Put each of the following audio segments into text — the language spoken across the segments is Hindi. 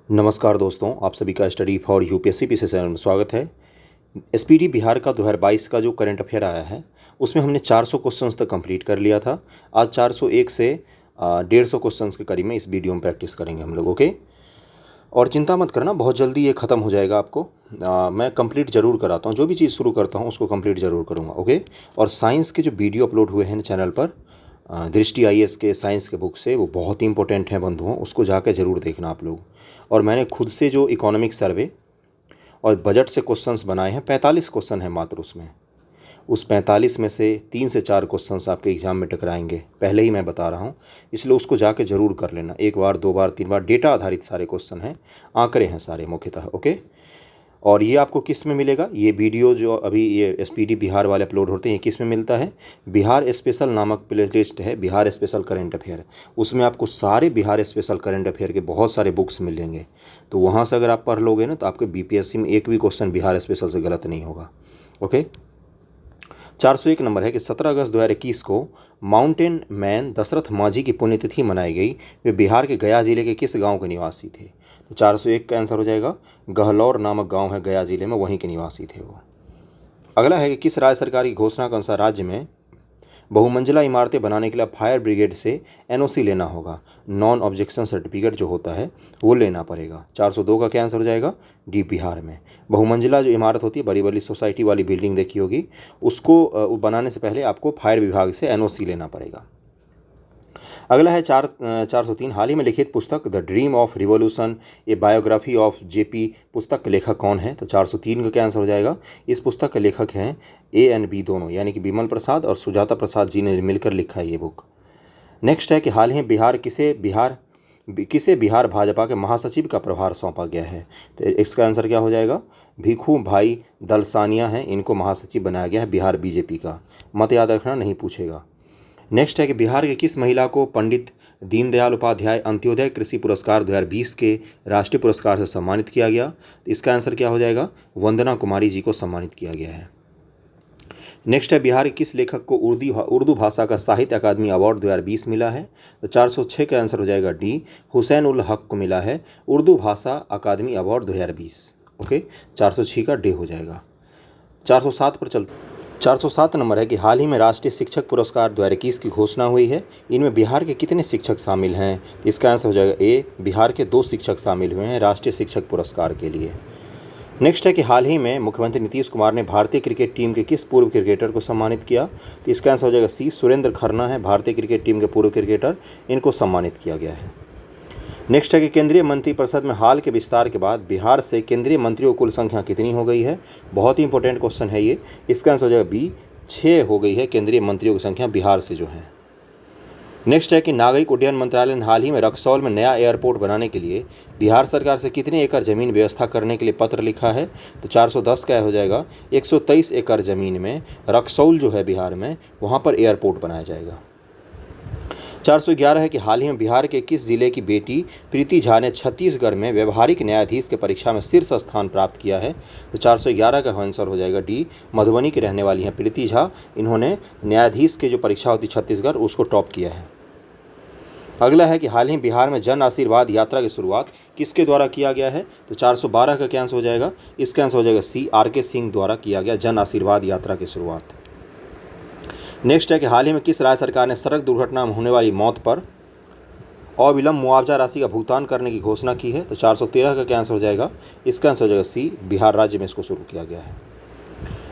नमस्कार दोस्तों, आप सभी का study for UPSC PC channel में स्वागत है। एसपीडी बिहार का 2022 का जो करंट अफेयर आया है उसमें हमने 400 क्वेश्चंस तक कंप्लीट कर लिया था। आज 401 से 150 क्वेश्चंस के करीब में इस वीडियो में प्रैक्टिस करेंगे हम लोग। ओके, और चिंता मत करना, बहुत जल्दी ये ख़त्म हो जाएगा। आपको मैं कंप्लीट ज़रूर कराता हूँ, जो भी चीज़ शुरू करता हूँ उसको कंप्लीट ज़रूर करूँगा। ओके, और साइंस के जो वीडियो अपलोड हुए हैं चैनल पर दृष्टि आईएएस के साइंस के बुक से, वो बहुत ही इंपॉर्टेंट हैं बंधुओं, उसको जाकर ज़रूर देखना आप लोग। और मैंने खुद से जो इकोनॉमिक सर्वे और बजट से क्वेश्चंस बनाए हैं, 45 क्वेश्चन हैं मात्र उसमें। उस 45 में से 3 से 4 क्वेश्चंस आपके एग्जाम में टकराएंगे, पहले ही मैं बता रहा हूँ, इसलिए उसको जाके ज़रूर कर लेना। एक बार, दो बार, तीन बार, डेटा आधारित सारे क्वेश्चन हैं, आंकड़े हैं सारे मुख्यतः। ओके, और ये आपको किस में मिलेगा? ये वीडियो जो अभी ये एसपीडी बिहार वाले अपलोड होते हैं, ये किस में मिलता है? बिहार स्पेशल नामक प्लेलिस्ट है, बिहार स्पेशल करंट अफेयर। उसमें आपको सारे बिहार स्पेशल करंट अफेयर के बहुत सारे बुक्स मिलेंगे, तो वहाँ से अगर आप पढ़ लोगे ना तो आपके बीपीएससी में एक भी क्वेश्चन बिहार स्पेशल से गलत नहीं होगा। ओके, 401 नंबर है कि 17 अगस्त 2021 को माउंटेन मैन दशरथ मांझी की पुण्यतिथि मनाई गई। वे बिहार के गया जिले के किस गांव के निवासी थे? तो 401 का आंसर हो जाएगा गहलौर नामक गांव है गया जिले में, वहीं के निवासी थे वो। अगला है कि किस राज्य सरकार की घोषणा के अनुसार राज्य में बहुमंजिला इमारतें बनाने के लिए फायर ब्रिगेड से एनओसी लेना होगा? नॉन ऑब्जेक्शन सर्टिफिकेट जो होता है वो लेना पड़ेगा। 402 का क्या आंसर हो जाएगा? डी, बिहार में बहुमंजिला जो इमारत होती है, बड़ी बड़ी सोसाइटी वाली बिल्डिंग देखी होगी, उसको बनाने से पहले आपको फायर विभाग से एनओसी लेना पड़ेगा। अगला है 403, हाल ही में लिखित पुस्तक the dream of revolution A biography of JP पुस्तक के लेखक कौन है? तो 403 का क्या आंसर हो जाएगा? इस पुस्तक के लेखक हैं ए एंड बी दोनों, यानी कि बिमल प्रसाद और सुजाता प्रसाद जी ने मिलकर लिखा है ये बुक। नेक्स्ट है कि हाल ही किसे बिहार भाजपा के महासचिव का प्रभार सौंपा गया है? तो इसका आंसर क्या हो जाएगा? भिखू भाई दलसानिया हैं, इनको महासचिव बनाया गया है बिहार बीजेपी का। मत याद रखना, नहीं पूछेगा। नेक्स्ट है कि बिहार के किस महिला को पंडित दीनदयाल उपाध्याय अंत्योदय कृषि पुरस्कार 2020 के राष्ट्रीय पुरस्कार से सम्मानित किया गया? तो इसका आंसर क्या हो जाएगा? वंदना कुमारी जी को सम्मानित किया गया है। नेक्स्ट है बिहार के किस लेखक को उर्दू भाषा का साहित्य अकादमी अवार्ड 2020 मिला है? तो 406 का आंसर हो जाएगा डी, हुसैन उल हक को मिला है उर्दू भाषा अकादमी अवार्ड 2020। ओके, 406 का डी हो जाएगा। 407 पर चल 407 नंबर है कि हाल ही में राष्ट्रीय शिक्षक पुरस्कार 2021 की घोषणा हुई है। इनमें बिहार के कितने शिक्षक शामिल हैं? इसका आंसर हो जाएगा ए, बिहार के 2 शिक्षक शामिल हुए हैं राष्ट्रीय शिक्षक पुरस्कार के लिए। नेक्स्ट है कि हाल ही में मुख्यमंत्री नीतीश कुमार ने भारतीय क्रिकेट टीम के किस पूर्व क्रिकेटर को सम्मानित किया? तो इसका आंसर हो जाएगा सी, सुरेंद्र खन्ना है भारतीय क्रिकेट टीम के पूर्व क्रिकेटर, इनको सम्मानित किया गया है। नेक्स्ट है कि केंद्रीय मंत्रिपरिषद में हाल के विस्तार के बाद बिहार से केंद्रीय मंत्रियों की कुल संख्या कितनी हो गई है? बहुत ही इंपॉर्टेंट क्वेश्चन है ये। इसका आंसर हो जाएगा बी, 6 हो गई है केंद्रीय मंत्रियों की संख्या बिहार से जो है। नेक्स्ट है कि नागरिक उड्डयन मंत्रालय ने हाल ही में रक्सौल में नया एयरपोर्ट बनाने के लिए बिहार सरकार से कितने एकड़ ज़मीन व्यवस्था करने के लिए पत्र लिखा है? तो 410 का हो जाएगा 123 एकड़ ज़मीन में रक्सौल जो है बिहार में, वहाँ पर एयरपोर्ट बनाया जाएगा। 411 है कि हाल ही में बिहार के किस जिले की बेटी प्रीति झा ने छत्तीसगढ़ में व्यवहारिक न्यायाधीश की परीक्षा में शीर्ष स्थान प्राप्त किया है? तो 411 का आंसर हो जाएगा डी, मधुबनी की रहने वाली हैं प्रीति झा, इन्होंने न्यायाधीश की जो परीक्षा होती छत्तीसगढ़ उसको टॉप किया है। अगला है कि हाल ही बिहार में जन आशीर्वाद यात्रा की शुरुआत किसके द्वारा किया गया है? तो 412 का क्या आंसर हो जाएगा? इसका आंसर हो जाएगा सी, आर.के. सिंह द्वारा किया गया जन आशीर्वाद यात्रा की शुरुआत। नेक्स्ट है कि हाल ही में किस राज्य सरकार ने सड़क दुर्घटना में होने वाली मौत पर अविलंब मुआवजा राशि का भुगतान करने की घोषणा की है? तो 413 का क्या आंसर हो जाएगा? इसका आंसर हो जाएगा सी, बिहार राज्य में इसको शुरू किया गया है।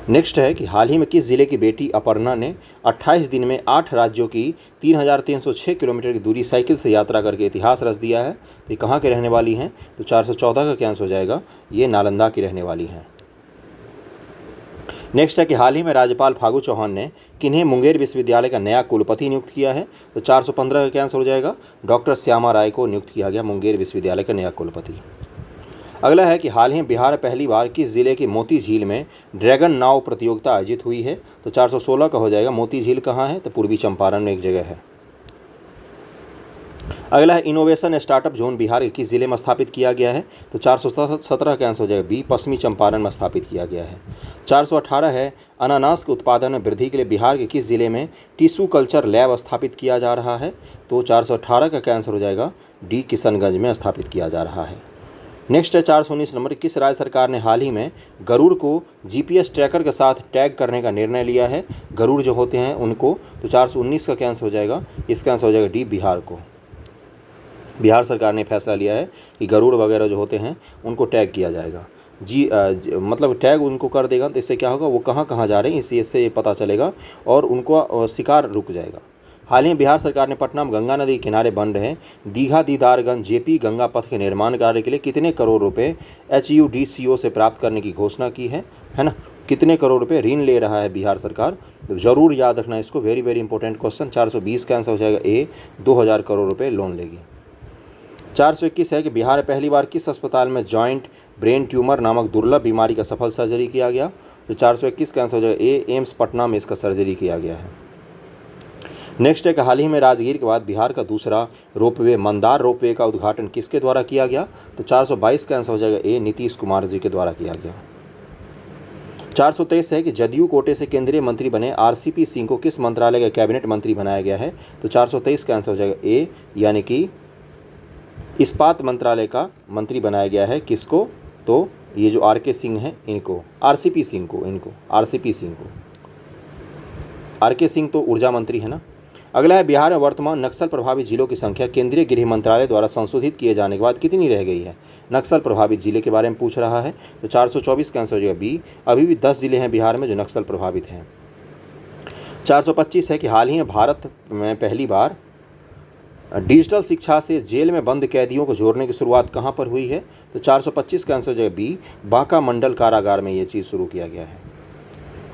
नेक्स्ट है कि हाल ही में किस जिले की बेटी अपर्णा ने 28 दिन में 8 राज्यों की 3306 किलोमीटर की दूरी साइकिल से यात्रा करके इतिहास रच दिया है? तो ये कहाँ के रहने वाली हैं? तो 414 का क्या आंसर हो जाएगा? ये नालंदा की रहने वाली हैं। नेक्स्ट है कि हाल ही में राज्यपाल फागू चौहान ने किन्हें मुंगेर विश्वविद्यालय का नया कुलपति नियुक्त किया है? तो 415 का क्या आंसर हो जाएगा? डॉक्टर श्यामा राय को नियुक्त किया गया मुंगेर विश्वविद्यालय का नया कुलपति। अगला है कि हाल ही में बिहार में पहली बार किस जिले की मोती झील में ड्रैगन नाव प्रतियोगिता आयोजित हुई है? तो 416 का हो जाएगा। मोती झील कहाँ है? तो पूर्वी चंपारण में एक जगह है। अगला है इनोवेशन स्टार्टअप जोन बिहार के किस जिले में स्थापित किया गया है? तो 417 का आंसर हो जाएगा बी, पश्चिमी चंपारण में स्थापित किया गया है। 418 है अनानास के उत्पादन में वृद्धि के लिए बिहार के किस जिले में टिश्यू कल्चर लैब स्थापित किया जा रहा है? तो 418 का क्या आंसर हो जाएगा? डी, किशनगंज में स्थापित किया जा रहा है। नेक्स्ट है 419 नंबर, किस राज्य सरकार ने हाल ही में गरुड़ को जीपीएस ट्रैकर के साथ टैग करने का निर्णय लिया है? गरुड़ जो होते हैं उनको, तो 419 का क्या आंसर हो जाएगा? इसका आंसर हो जाएगा डी, बिहार को। बिहार सरकार ने फैसला लिया है कि गरुड़ वगैरह जो होते हैं उनको टैग किया जाएगा। मतलब टैग उनको कर देगा तो इससे क्या होगा, वो कहाँ कहाँ जा रहे हैं इससे ये पता चलेगा और उनको शिकार रुक जाएगा। हाल ही में बिहार सरकार ने पटना में गंगा नदी के किनारे बन रहे दीघा दीदारगंज जेपी गंगा पथ के निर्माण कार्य के लिए कितने करोड़ रुपए HUDCO से प्राप्त करने की घोषणा की है ना? कितने करोड़ रुपए ऋण ले रहा है बिहार सरकार? तो जरूर याद रखना इसको, वेरी वेरी इंपॉर्टेंट क्वेश्चन। 420 का आंसर हो जाएगा ए, 2000 करोड़ रुपए लोन लेगी। 421 है कि बिहार में पहली बार किस अस्पताल में जॉइंट ब्रेन ट्यूमर नामक दुर्लभ बीमारी का सफल सर्जरी किया गया? तो 421 का आंसर हो जाएगा ए, एम्स पटना में इसका सर्जरी किया गया है। नेक्स्ट है कि हाल ही में राजगीर के बाद बिहार का दूसरा रोपवे मंदार रोपवे का उद्घाटन किसके द्वारा किया गया? तो 422 का आंसर हो जाएगा ए, नीतीश कुमार जी के द्वारा किया गया। 423 है कि जदयू कोटे से केंद्रीय मंत्री बने RCP सिंह को किस मंत्रालय का कैबिनेट मंत्री बनाया गया है? तो 423 का आंसर हो जाएगा ए, यानी कि इस्पात मंत्रालय का मंत्री बनाया गया है। किसको? तो ये जो RK सिंह हैं इनको, RCP सिंह को, इनको RCP सिंह को। RK सिंह तो ऊर्जा मंत्री है ना। अगला है बिहार में वर्तमान नक्सल प्रभावित जिलों की संख्या केंद्रीय गृह मंत्रालय द्वारा संशोधित किए जाने के बाद कितनी रह गई है? नक्सल प्रभावित जिले के बारे में पूछ रहा है। तो 424 का आंसर हो जाएगा बी, अभी भी 10 जिले हैं बिहार में जो नक्सल प्रभावित हैं। 425 है कि हाल ही में भारत में पहली बार डिजिटल शिक्षा से जेल में बंद कैदियों को जोड़ने की शुरुआत कहाँ पर हुई है? तो 425 का आंसर हो जाएगा बी, बांका मंडल कारागार में ये चीज़ शुरू किया गया है।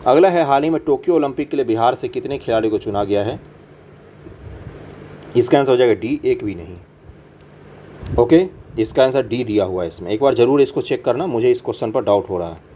अगला है हाल ही में टोक्यो ओलंपिक के लिए बिहार से कितने खिलाड़ियों को चुना गया है? इसका आंसर हो जाएगा डी, एक भी नहीं। ओके, इसका आंसर डी दिया हुआ है इसमें, एक बार जरूर इसको चेक करना, मुझे इस क्वेश्चन पर डाउट हो रहा है।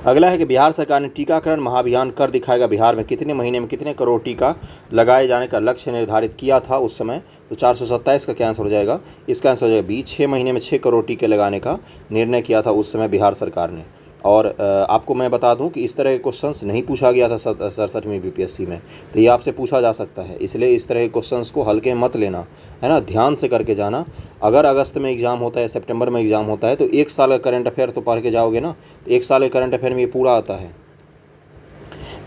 अगला है कि बिहार सरकार ने टीकाकरण महाअभियान कर दिखाएगा बिहार में कितने महीने में कितने करोड़ टीका लगाए जाने का लक्ष्य निर्धारित किया था उस समय? तो 427 का क्या आंसर हो जाएगा? इसका आंसर हो जाएगा बी, 6 महीने में 6 करोड़ टीके लगाने का निर्णय किया था उस समय बिहार सरकार ने। और आपको मैं बता दूं कि इस तरह के क्वेश्चंस नहीं पूछा गया था 67वीं BPSC में, तो ये आपसे पूछा जा सकता है, इसलिए इस तरह के क्वेश्चंस को हल्के में मत लेना, है ना, ध्यान से करके जाना। अगर अगस्त में एग्ज़ाम होता है, सितंबर में एग्ज़ाम होता है, तो 1 साल का करंट अफेयर तो पढ़ के जाओगे ना, तो 1 साल के करंट अफेयर में ये पूरा आता है।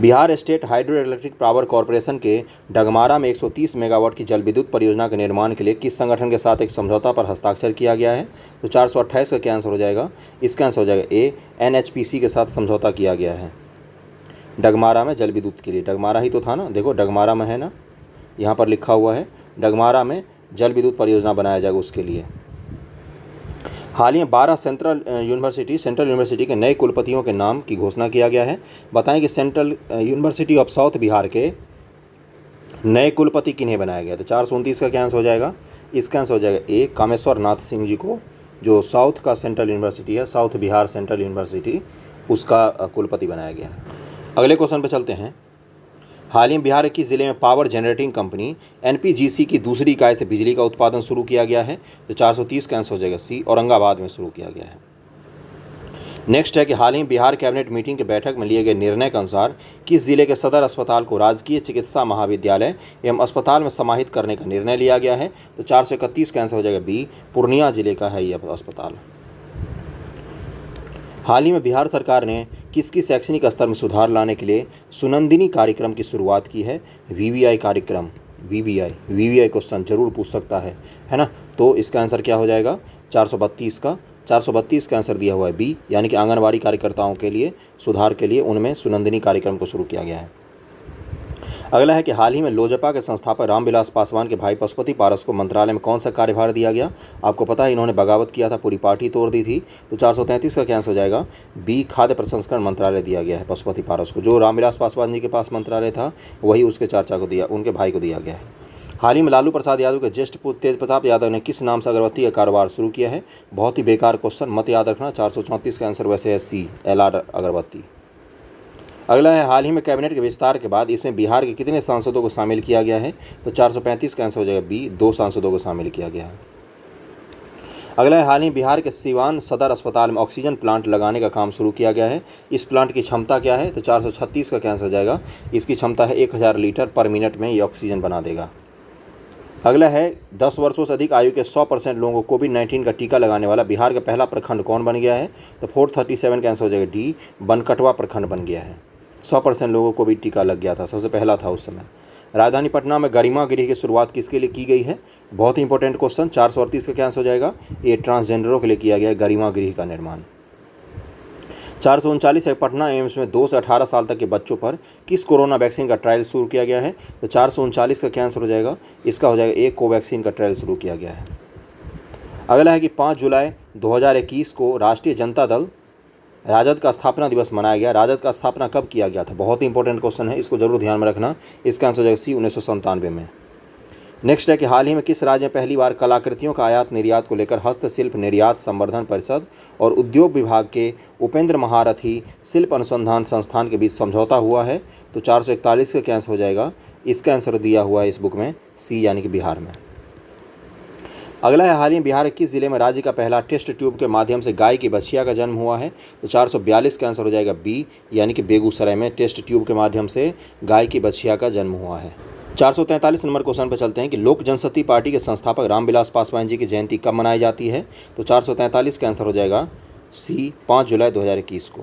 Bihar state hydro electric power corporation के डगमारा में 130 मेगावाट की जल विद्युत परियोजना के निर्माण के लिए किस संगठन के साथ एक समझौता पर हस्ताक्षर किया गया है? तो 428 का क्या आंसर हो जाएगा? इसका आंसर हो जाएगा ए, NHPC के साथ समझौता किया गया है डगमारा में जल विद्युत के लिए। डगमारा ही तो था ना, देखो डगमारा में है ना, यहाँ पर लिखा हुआ है डगमारा में जल विद्युत परियोजना बनाया जाएगा उसके लिए। हाल ही में 12 सेंट्रल यूनिवर्सिटी के नए कुलपतियों के नाम की घोषणा किया गया है। बताएं कि central university of south Bihar के नए कुलपति किन्हें बनाया गया? तो 429 का क्या आंसर हो जाएगा? इसका आंसर हो जाएगा ए, कामेश्वर नाथ सिंह जी को, जो साउथ का सेंट्रल यूनिवर्सिटी है, साउथ बिहार सेंट्रल यूनिवर्सिटी, उसका कुलपति बनाया गया है। अगले क्वेश्चन पर चलते हैं। हाल ही में बिहार के किस जिले में पावर जनरेटिंग कंपनी NPGC की दूसरी इकाई से बिजली का उत्पादन शुरू किया गया है? तो 430 का आंसर हो जाएगा सी, औरंगाबाद में शुरू किया गया है। नेक्स्ट है कि हाल ही में बिहार कैबिनेट मीटिंग के बैठक में लिए गए निर्णय के अनुसार किस जिले के सदर अस्पताल को राजकीय चिकित्सा महाविद्यालय एवं अस्पताल में समाहित करने का निर्णय लिया गया है? तो 431 का आंसर हो जाएगा बी, पूर्णिया जिले का है यह अस्पताल। हाल ही में बिहार सरकार ने किसकी शैक्षणिक स्तर में सुधार लाने के लिए सुनंदिनी कार्यक्रम की शुरुआत की है? VVI कार्यक्रम, VVI क्वेश्चन जरूर पूछ सकता है ना। तो इसका आंसर क्या हो जाएगा? 432 का आंसर दिया हुआ है बी, यानी कि आंगनबाड़ी कार्यकर्ताओं के लिए सुधार के लिए उनमें सुनंदिनी कार्यक्रम को शुरू किया गया है। अगला है कि हाल ही में लोजपा के संस्थापक रामविलास पासवान के भाई पशुपति पारस को मंत्रालय में कौन सा कार्यभार दिया गया? आपको पता है इन्होंने बगावत किया था, पूरी पार्टी तोड़ दी थी। तो 433 का क्या आंसर हो जाएगा? बी, खाद्य प्रसंस्करण मंत्रालय दिया गया है पशुपति पारस को। जो रामविलास पासवान जी के पास मंत्रालय था वही उसके चाचा को दिया, उनके भाई को दिया गया है। हाल ही में लालू प्रसाद यादव के ज्येष्ठ पुत्र तेज प्रताप यादव ने किस नाम से अगरबत्ती का कारोबार शुरू किया है? बहुत ही बेकार क्वेश्चन, मत याद रखना। 434 का आंसर वैसे है सी, LR अगरबत्ती। अगला है हाल ही में कैबिनेट के विस्तार के बाद इसमें बिहार के कितने सांसदों को शामिल किया गया है? तो 435 का आंसर हो जाएगा बी, 2 सांसदों को शामिल किया गया है। अगला है हाल ही बिहार के सिवान सदर अस्पताल में ऑक्सीजन प्लांट लगाने का काम शुरू किया गया है। इस प्लांट की क्षमता क्या है? तो 436 का क्या आंसर हो जाएगा? इसकी क्षमता है 1000 लीटर पर मिनट में ये ऑक्सीजन बना देगा। अगला है 10 वर्षों से अधिक आयु के 100% लोगों को कोविड-19 का टीका लगाने वाला बिहार का पहला प्रखंड कौन बन गया है? तो 437 का आंसर हो जाएगा डी, बनकटवा प्रखंड बन गया है। 100% लोगों को कोविड टीका लग गया था, सबसे पहला था उस समय। राजधानी पटना में गरिमा गृह की शुरुआत किसके लिए की गई है? बहुत ही इंपॉर्टेंट क्वेश्चन। 438 का क्या आंसर हो जाएगा? ये ट्रांसजेंडरों के लिए किया गया है गरिमा गृह का निर्माण। 439 है, पटना एम्स में 2 से 18 साल तक के बच्चों पर किस कोरोना वैक्सीन का ट्रायल शुरू किया गया है? तो 439 का क्या आंसर हो जाएगा? इसका हो जाएगा एक कोवैक्सीन का ट्रायल शुरू किया गया है। अगला है कि 5 जुलाई 2021 को राष्ट्रीय जनता दल राजद का स्थापना दिवस मनाया गया। राजद का स्थापना कब किया गया था? बहुत ही इंपॉर्टेंट क्वेश्चन है, इसको जरूर ध्यान में रखना। इसका आंसर हो जाएगा सी, 1997 में। नेक्स्ट है कि हाल ही में किस राज्य में पहली बार कलाकृतियों का आयात निर्यात को लेकर हस्तशिल्प निर्यात संवर्धन परिषद और उद्योग विभाग के उपेंद्र महारथी शिल्प अनुसंधान संस्थान के बीच समझौता हुआ है? तो 441 का क्या आंसर हो जाएगा? इसका आंसर दिया हुआ है इस बुक में सी, यानी कि बिहार में। अगला है, हाल ही में बिहार के किस जिले में राज्य का पहला टेस्ट ट्यूब के माध्यम से गाय की बछिया का जन्म हुआ है? तो 442 का आंसर हो जाएगा बी, यानी कि बेगूसराय में टेस्ट ट्यूब के माध्यम से गाय की बछिया का जन्म हुआ है। 443 नंबर क्वेश्चन पर चलते हैं कि लोक जनशक्ति पार्टी के संस्थापक रामविलास पासवान जी की जयंती कब मनाई जाती है? तो 443 का आंसर हो जाएगा सी, 5 जुलाई 2021 को।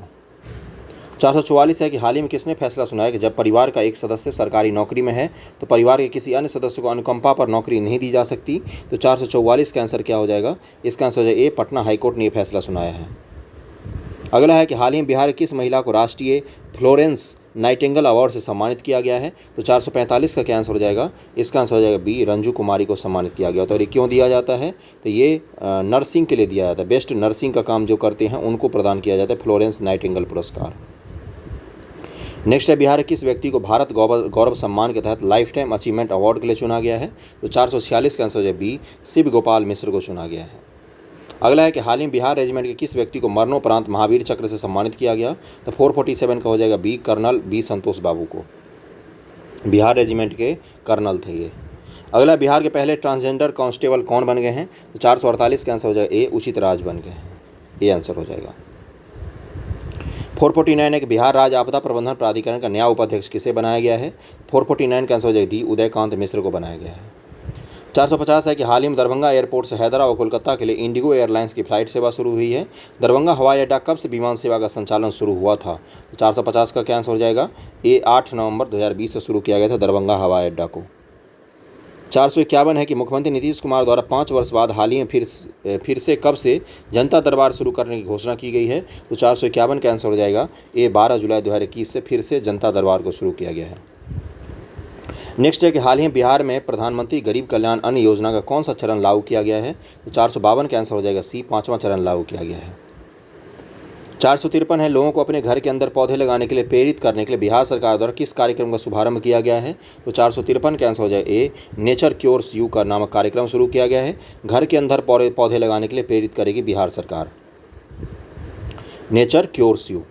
444 है कि हाल ही में किसने फैसला सुनाया कि जब परिवार का एक सदस्य सरकारी नौकरी में है तो परिवार के किसी अन्य सदस्य को अनुकंपा पर नौकरी नहीं दी जा सकती? तो 444 का आंसर क्या हो जाएगा? इसका आंसर हो जाएगा ए, पटना हाईकोर्ट ने यह फैसला सुनाया है। अगला है कि हाल ही में बिहार की किस महिला को राष्ट्रीय फ्लोरेंस नाइटिंगेल अवार्ड से सम्मानित किया गया है? तो 445 का क्या आंसर हो जाएगा? इसका आंसर हो जाएगा बी, रंजू कुमारी को सम्मानित किया गया। तो ये क्यों दिया जाता है? तो ये नर्सिंग के लिए दिया जाता है। बेस्ट नर्सिंग का काम जो करते हैं उनको प्रदान किया जाता है फ्लोरेंस नाइटिंगेल पुरस्कार। नेक्स्ट है, बिहार के किस व्यक्ति को भारत गौरव सम्मान के तहत लाइफ टाइम अचीवमेंट अवार्ड के लिए चुना गया है? तो 446 का आंसर हो जाएगा बी, शिव गोपाल मिश्र को चुना गया है। अगला है कि हाल ही में बिहार रेजिमेंट के किस व्यक्ति को मरणोपरांत महावीर चक्र से सम्मानित किया गया? तो 447 का हो जाएगा बी, कर्नल बी संतोष बाबू को। बिहार रेजिमेंट के कर्नल थे ये। अगला, बिहार के पहले ट्रांसजेंडर कांस्टेबल कौन बन गए हैं? तो 448 का आंसर हो जाएगा ए, उचित राज बन गए हैं। ये आंसर हो जाएगा। 449 है कि बिहार राज्य आपदा प्रबंधन प्राधिकरण का नया उपाध्यक्ष किसे बनाया गया है? 449 का आंसर हो जाएगा डी, उदयकांत मिश्र को बनाया गया है। 450 है कि हाल ही में दरभंगा एयरपोर्ट से हैदराबाद और कोलकाता के लिए इंडिगो एयरलाइंस की फ्लाइट सेवा शुरू हुई है। दरभंगा हवाई अड्डा कब से विमान सेवा का संचालन शुरू हुआ था? तो 450 का क्या आंसर हो जाएगा? ए, 8 नवंबर 2020 से शुरू किया गया था दरभंगा हवाई अड्डा को। 451 है कि मुख्यमंत्री नीतीश कुमार द्वारा 5 वर्ष बाद हाल ही में फिर से कब से जनता दरबार शुरू करने की घोषणा की गई है? तो 451 का आंसर हो जाएगा ए, 12 जुलाई 2021 से फिर से जनता दरबार को शुरू किया गया है। नेक्स्ट है कि हाल ही में बिहार में प्रधानमंत्री गरीब कल्याण अन्न योजना का कौन सा चरण लागू किया गया है? तो 452 का आंसर हो जाएगा सी, 5वां चरण लागू किया गया है। 453 है, लोगों को अपने घर के अंदर पौधे लगाने के लिए प्रेरित करने के लिए बिहार सरकार द्वारा किस कार्यक्रम का शुभारंभ किया गया है? तो 453 का आंसर हो जाएगा ए, नेचर क्योर्स यू का नामक कार्यक्रम शुरू किया गया है। घर के अंदर पौधे लगाने के लिए प्रेरित करेगी बिहार सरकार, नेचर क्योर्स यू।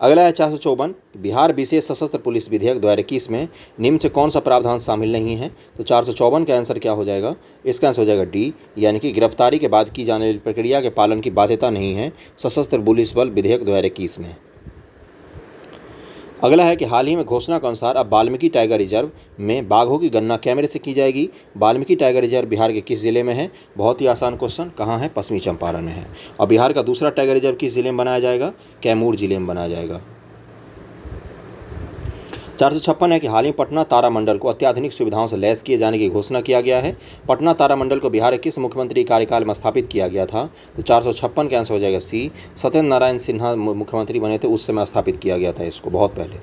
अगला है 454, बिहार विशेष सशस्त्र पुलिस विधेयक 2021 में निम्न से कौन सा प्रावधान शामिल नहीं है? तो 454 का आंसर क्या हो जाएगा? इसका आंसर हो जाएगा डी, यानी कि गिरफ्तारी के बाद की जाने वाली प्रक्रिया के पालन की बाध्यता नहीं है सशस्त्र पुलिस बल विधेयक 2021 में। अगला है कि हाल ही में घोषणा के अनुसार अब वाल्मीकि टाइगर रिजर्व में बाघों की गणना कैमरे से की जाएगी। वाल्मीकि टाइगर रिजर्व बिहार के किस जिले में है? बहुत ही आसान क्वेश्चन, कहाँ है? पश्चिमी चंपारण में है। और बिहार का दूसरा टाइगर रिजर्व किस जिले में बनाया जाएगा? कैमूर जिले में बनाया जाएगा। 456 है कि हाल ही पटना तारामंडल को अत्याधुनिक सुविधाओं से लैस किए जाने की घोषणा किया गया है। पटना तारामंडल को बिहार के किस मुख्यमंत्री कार्यकाल में स्थापित किया गया था? तो 456 का आंसर हो जाएगा सी, सत्येंद्र नारायण सिन्हा मुख्यमंत्री बने थे उस समय स्थापित किया गया था इसको, बहुत पहले।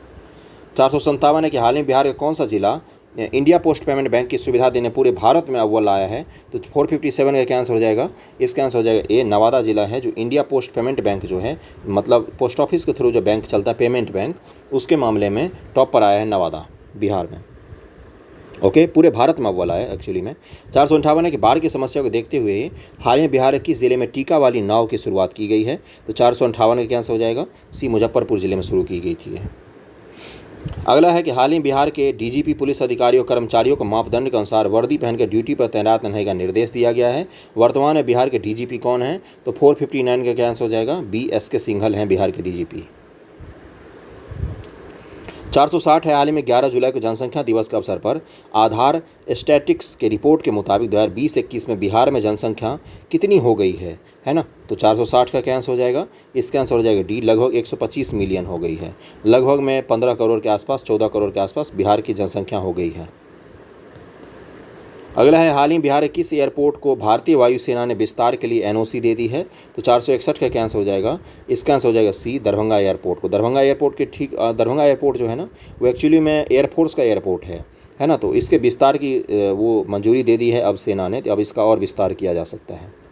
457 है कि हाल ही बिहार का कौन सा जिला इंडिया पोस्ट पेमेंट बैंक की सुविधा देने पूरे भारत में अव्वल आया है? तो 457 का क्या आंसर हो जाएगा? इसका आंसर हो जाएगा ए, नवादा जिला है, जो इंडिया पोस्ट पेमेंट बैंक जो है, मतलब पोस्ट ऑफिस के थ्रू जो बैंक चलता है पेमेंट बैंक, उसके मामले में टॉप पर आया है नवादा बिहार में। ओके, पूरे भारत में अव्वल आया एक्चुअली में। 458 है कि बाढ़ की समस्या को देखते हुए हाल ही बिहार के किस जिले में टीका वाली नाव की शुरुआत की गई है? तो 458 का क्या आंसर हो जाएगा? सी, मुजफ्फरपुर जिले में शुरू की गई थी। अगला है कि हाल ही बिहार के डीजीपी पुलिस अधिकारियों कर्मचारियों को मापदंड के अनुसार वर्दी पहनकर ड्यूटी पर तैनात रहने का निर्देश दिया गया है। वर्तमान में बिहार के डीजीपी कौन है? तो 459 का क्या आंसर हो जाएगा? बी, एस के सिंघल हैं बिहार के डीजीपी। 460 है। हाल ही में 11 जुलाई को जनसंख्या दिवस के अवसर पर आधार स्टैटिस्टिक्स के रिपोर्ट के मुताबिक 2020-21 में बिहार में जनसंख्या कितनी हो गई है ना। तो 460 का क्या आंसर हो जाएगा, इसका आंसर हो जाएगा डी, लगभग 125 मिलियन हो गई है। लगभग में 15 करोड़ के आसपास, 14 करोड़ के आसपास बिहार की जनसंख्या हो गई है। अगला है, हाल ही बिहार के किस एयरपोर्ट को भारतीय वायुसेना ने विस्तार के लिए एनओसी दे दी है। तो 461 का क्या आंसर हो जाएगा, इसका आंसर हो जाएगा सी, दरभंगा एयरपोर्ट को। दरभंगा एयरपोर्ट के ठीक दरभंगा एयरपोर्ट जो है ना, वो एक्चुअली में एयरफोर्स का एयरपोर्ट है ना। तो इसके विस्तार की वो मंजूरी दे दी है अब सेना ने, तो अब इसका और विस्तार किया जा सकता है।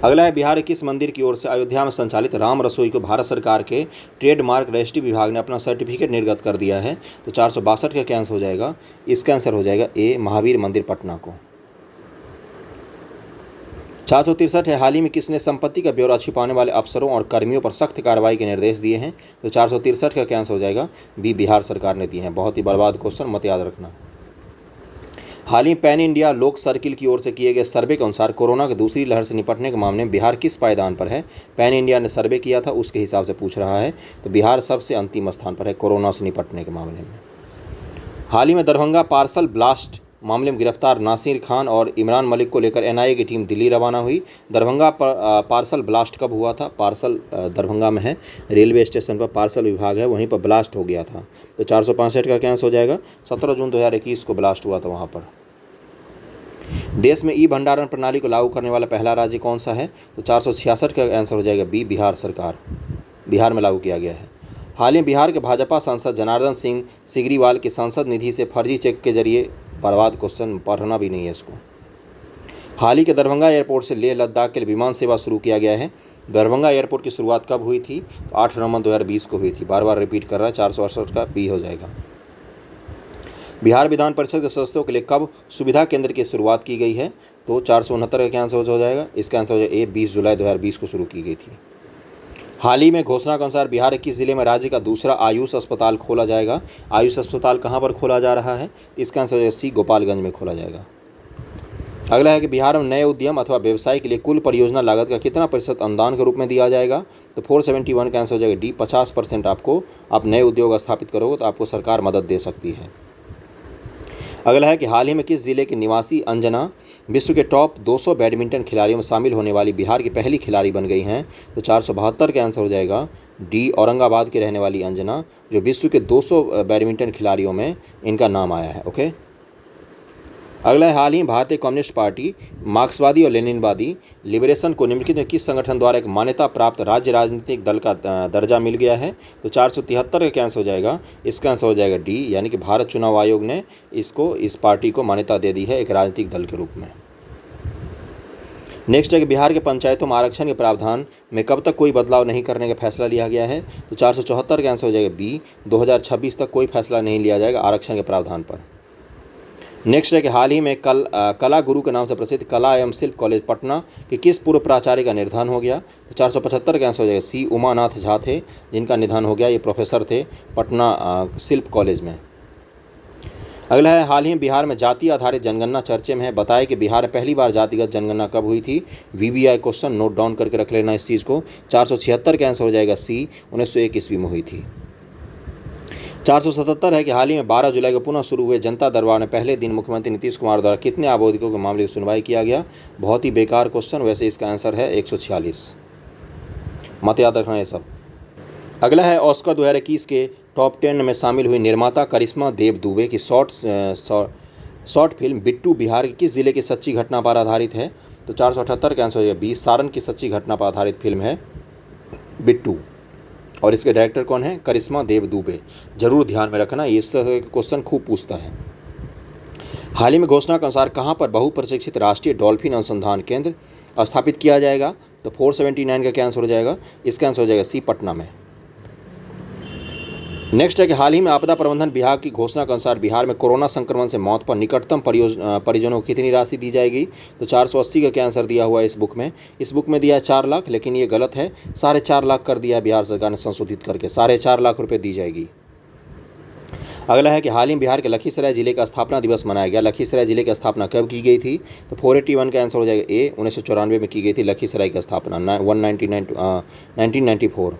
अगला है, बिहार के किस मंदिर की ओर से अयोध्या में संचालित राम रसोई को भारत सरकार के ट्रेडमार्क रजिस्ट्री विभाग ने अपना सर्टिफिकेट निर्गत कर दिया है। तो 462 का क्या आंसर हो जाएगा, इसका आंसर हो जाएगा ए, महावीर मंदिर पटना को। 463 है, हाल ही में किसने संपत्ति का ब्यौरा छिपाने वाले अफसरों और कर्मियों पर सख्त कार्रवाई के निर्देश दिए हैं। तो 463 का क्या आंसर हो जाएगा, बी, बिहार सरकार ने दिए हैं। बहुत ही बर्बाद क्वेश्चन, मत याद रखना। हाल ही पैन इंडिया लोक सर्किल की ओर से किए गए सर्वे के अनुसार कोरोना की दूसरी लहर से निपटने के मामले में बिहार किस पायदान पर है। पैन इंडिया ने सर्वे किया था, उसके हिसाब से पूछ रहा है। तो बिहार सबसे अंतिम स्थान पर है कोरोना से निपटने के मामले में। हाल ही में दरभंगा पार्सल ब्लास्ट मामले में गिरफ्तार नासिर खान और इमरान मलिक को लेकर एनआईए की टीम दिल्ली रवाना हुई। दरभंगा पार्सल ब्लास्ट कब हुआ था, पार्सल दरभंगा में है, रेलवे स्टेशन पर पार्सल विभाग है, वहीं पर ब्लास्ट हो गया था। तो 465 का क्या आंसर हो जाएगा, 17 जून 2021 को ब्लास्ट हुआ था वहाँ पर। देश में ई भंडारण प्रणाली को लागू करने वाला पहला राज्य कौन सा है। तो 466 का आंसर हो जाएगा बी, बिहार सरकार, बिहार में लागू किया गया है। हाल ही बिहार के भाजपा सांसद जनार्दन सिंह सिगरीवाल की संसद निधि से फर्जी चेक के जरिए, बर्बाद क्वेश्चन, पढ़ना भी नहीं है इसको। हाल ही के दरभंगा एयरपोर्ट से लेह लद्दाख के लिए विमान सेवा शुरू किया गया है। दरभंगा एयरपोर्ट की शुरुआत कब हुई थी, तो 8 नवंबर 2020 को हुई थी। बार बार रिपीट कर रहा है, 468 का बी हो जाएगा। बिहार विधान परिषद के सदस्यों के लिए कब सुविधा केंद्र की शुरुआत की गई है। तो 469 का क्या आंसर हो जाएगा, इसका आंसर हो जाएगा ए, 20 जुलाई 2020 को शुरू की गई थी। हाल ही में घोषणा के अनुसार बिहार के किस जिले में राज्य का दूसरा आयुष अस्पताल खोला जाएगा। आयुष अस्पताल कहाँ पर खोला जा रहा है, इसका आंसर हो जाएगा सी, गोपालगंज में खोला जाएगा। अगला है कि बिहार में नए उद्यम अथवा व्यवसाय के लिए कुल परियोजना लागत का कितना प्रतिशत अनुदान के रूप में दिया जाएगा। तो 471 का आंसर हो जाएगा डी, 50% आपको, आप नए उद्योग स्थापित करोगे तो आपको सरकार मदद दे सकती है। अगला है कि हाल ही में किस जिले की निवासी अंजना विश्व के टॉप 200 बैडमिंटन खिलाड़ियों में शामिल होने वाली बिहार की पहली खिलाड़ी बन गई हैं। तो 472 का आंसर हो जाएगा डी, औरंगाबाद के रहने वाली अंजना, जो विश्व के 200 बैडमिंटन खिलाड़ियों में इनका नाम आया है। ओके। अगला है, हाल ही भारतीय कम्युनिस्ट पार्टी मार्क्सवादी और लेनिनवादी लिबरेशन को निम्नलिखित में किस संगठन द्वारा एक मान्यता प्राप्त राज्य राजनीतिक दल का दर्जा मिल गया है। तो 473 का क्या आंसर हो जाएगा, इसका आंसर हो जाएगा डी, यानी कि भारत चुनाव आयोग ने इस पार्टी को मान्यता दे दी है एक राजनीतिक दल के रूप में। नेक्स्ट है कि बिहार के पंचायतों में आरक्षण के प्रावधान में कब तक कोई बदलाव नहीं करने का फैसला लिया गया है। तो 474 का आंसर हो जाएगा बी, 2026 तक कोई फैसला नहीं लिया जाएगा आरक्षण के प्रावधान पर। नेक्स्ट है कि हाल ही में कला गुरु के नाम से प्रसिद्ध कला एवं शिल्प कॉलेज पटना के किस पूर्व प्राचार्य का निधन हो गया। तो 475 का आंसर हो जाएगा सी, उमानाथ झा थे, जिनका निधन हो गया। ये प्रोफेसर थे पटना शिल्प कॉलेज में। अगला है, हाल ही में बिहार में जाति आधारित जनगणना चर्चे में है। बताया कि बिहार में पहली बार जातिगत जनगणना कब हुई थी। वीवीआई क्वेश्चन नोट डाउन करके रख लेना इस चीज़ को। 476 का आंसर हो जाएगा सी, 1901 ईस्वी में हुई थी। 477 है कि हाल ही में 12 जुलाई को पुनः शुरू हुए जनता दरबार में पहले दिन मुख्यमंत्री नीतीश कुमार द्वारा कितने आवेदकों के मामले की सुनवाई किया गया। बहुत ही बेकार क्वेश्चन, वैसे इसका आंसर है 146, मत याद रखना ये सब। अगला है, ऑस्कर 2021 के टॉप 10 में शामिल हुई निर्माता करिश्मा देव दुबे की शॉर्ट फिल्म बिट्टू बिहार के किस जिले की सच्ची घटना पर आधारित है। तो 478 का आंसर हो जाएगा बी, सारण की सच्ची घटना पर आधारित फिल्म है बिट्टू, और इसके डायरेक्टर कौन है, करिश्मा देव दुबे। जरूर ध्यान में रखना, ये क्वेश्चन खूब पूछता है। हाल ही में घोषणा के अनुसार कहाँ पर बहुप्रशिक्षित राष्ट्रीय डॉल्फिन अनुसंधान केंद्र स्थापित किया जाएगा। तो 479 का क्या आंसर हो जाएगा, इसका आंसर हो जाएगा सी, पटना में। नेक्स्ट है कि हाल ही में आपदा प्रबंधन विभाग की घोषणा के अनुसार बिहार में कोरोना संक्रमण से मौत पर निकटतम परिजनों को कितनी राशि दी जाएगी। तो 480 का क्या आंसर दिया हुआ है इस बुक में। इस बुक में दिया है 4 लाख, लेकिन ये गलत है, 4.5 लाख कर दिया है बिहार सरकार ने संशोधित करके, 4.5 लाख रुपये दी जाएगी। अगला है कि हाल ही में बिहार के लखीसराय जिले का स्थापना दिवस मनाया गया। लखीसराय जिले की स्थापना कब की गई थी। तो 481 का आंसर हो जाएगा ए, 1994 में की गई थी लखीसराय की स्थापना, 1994।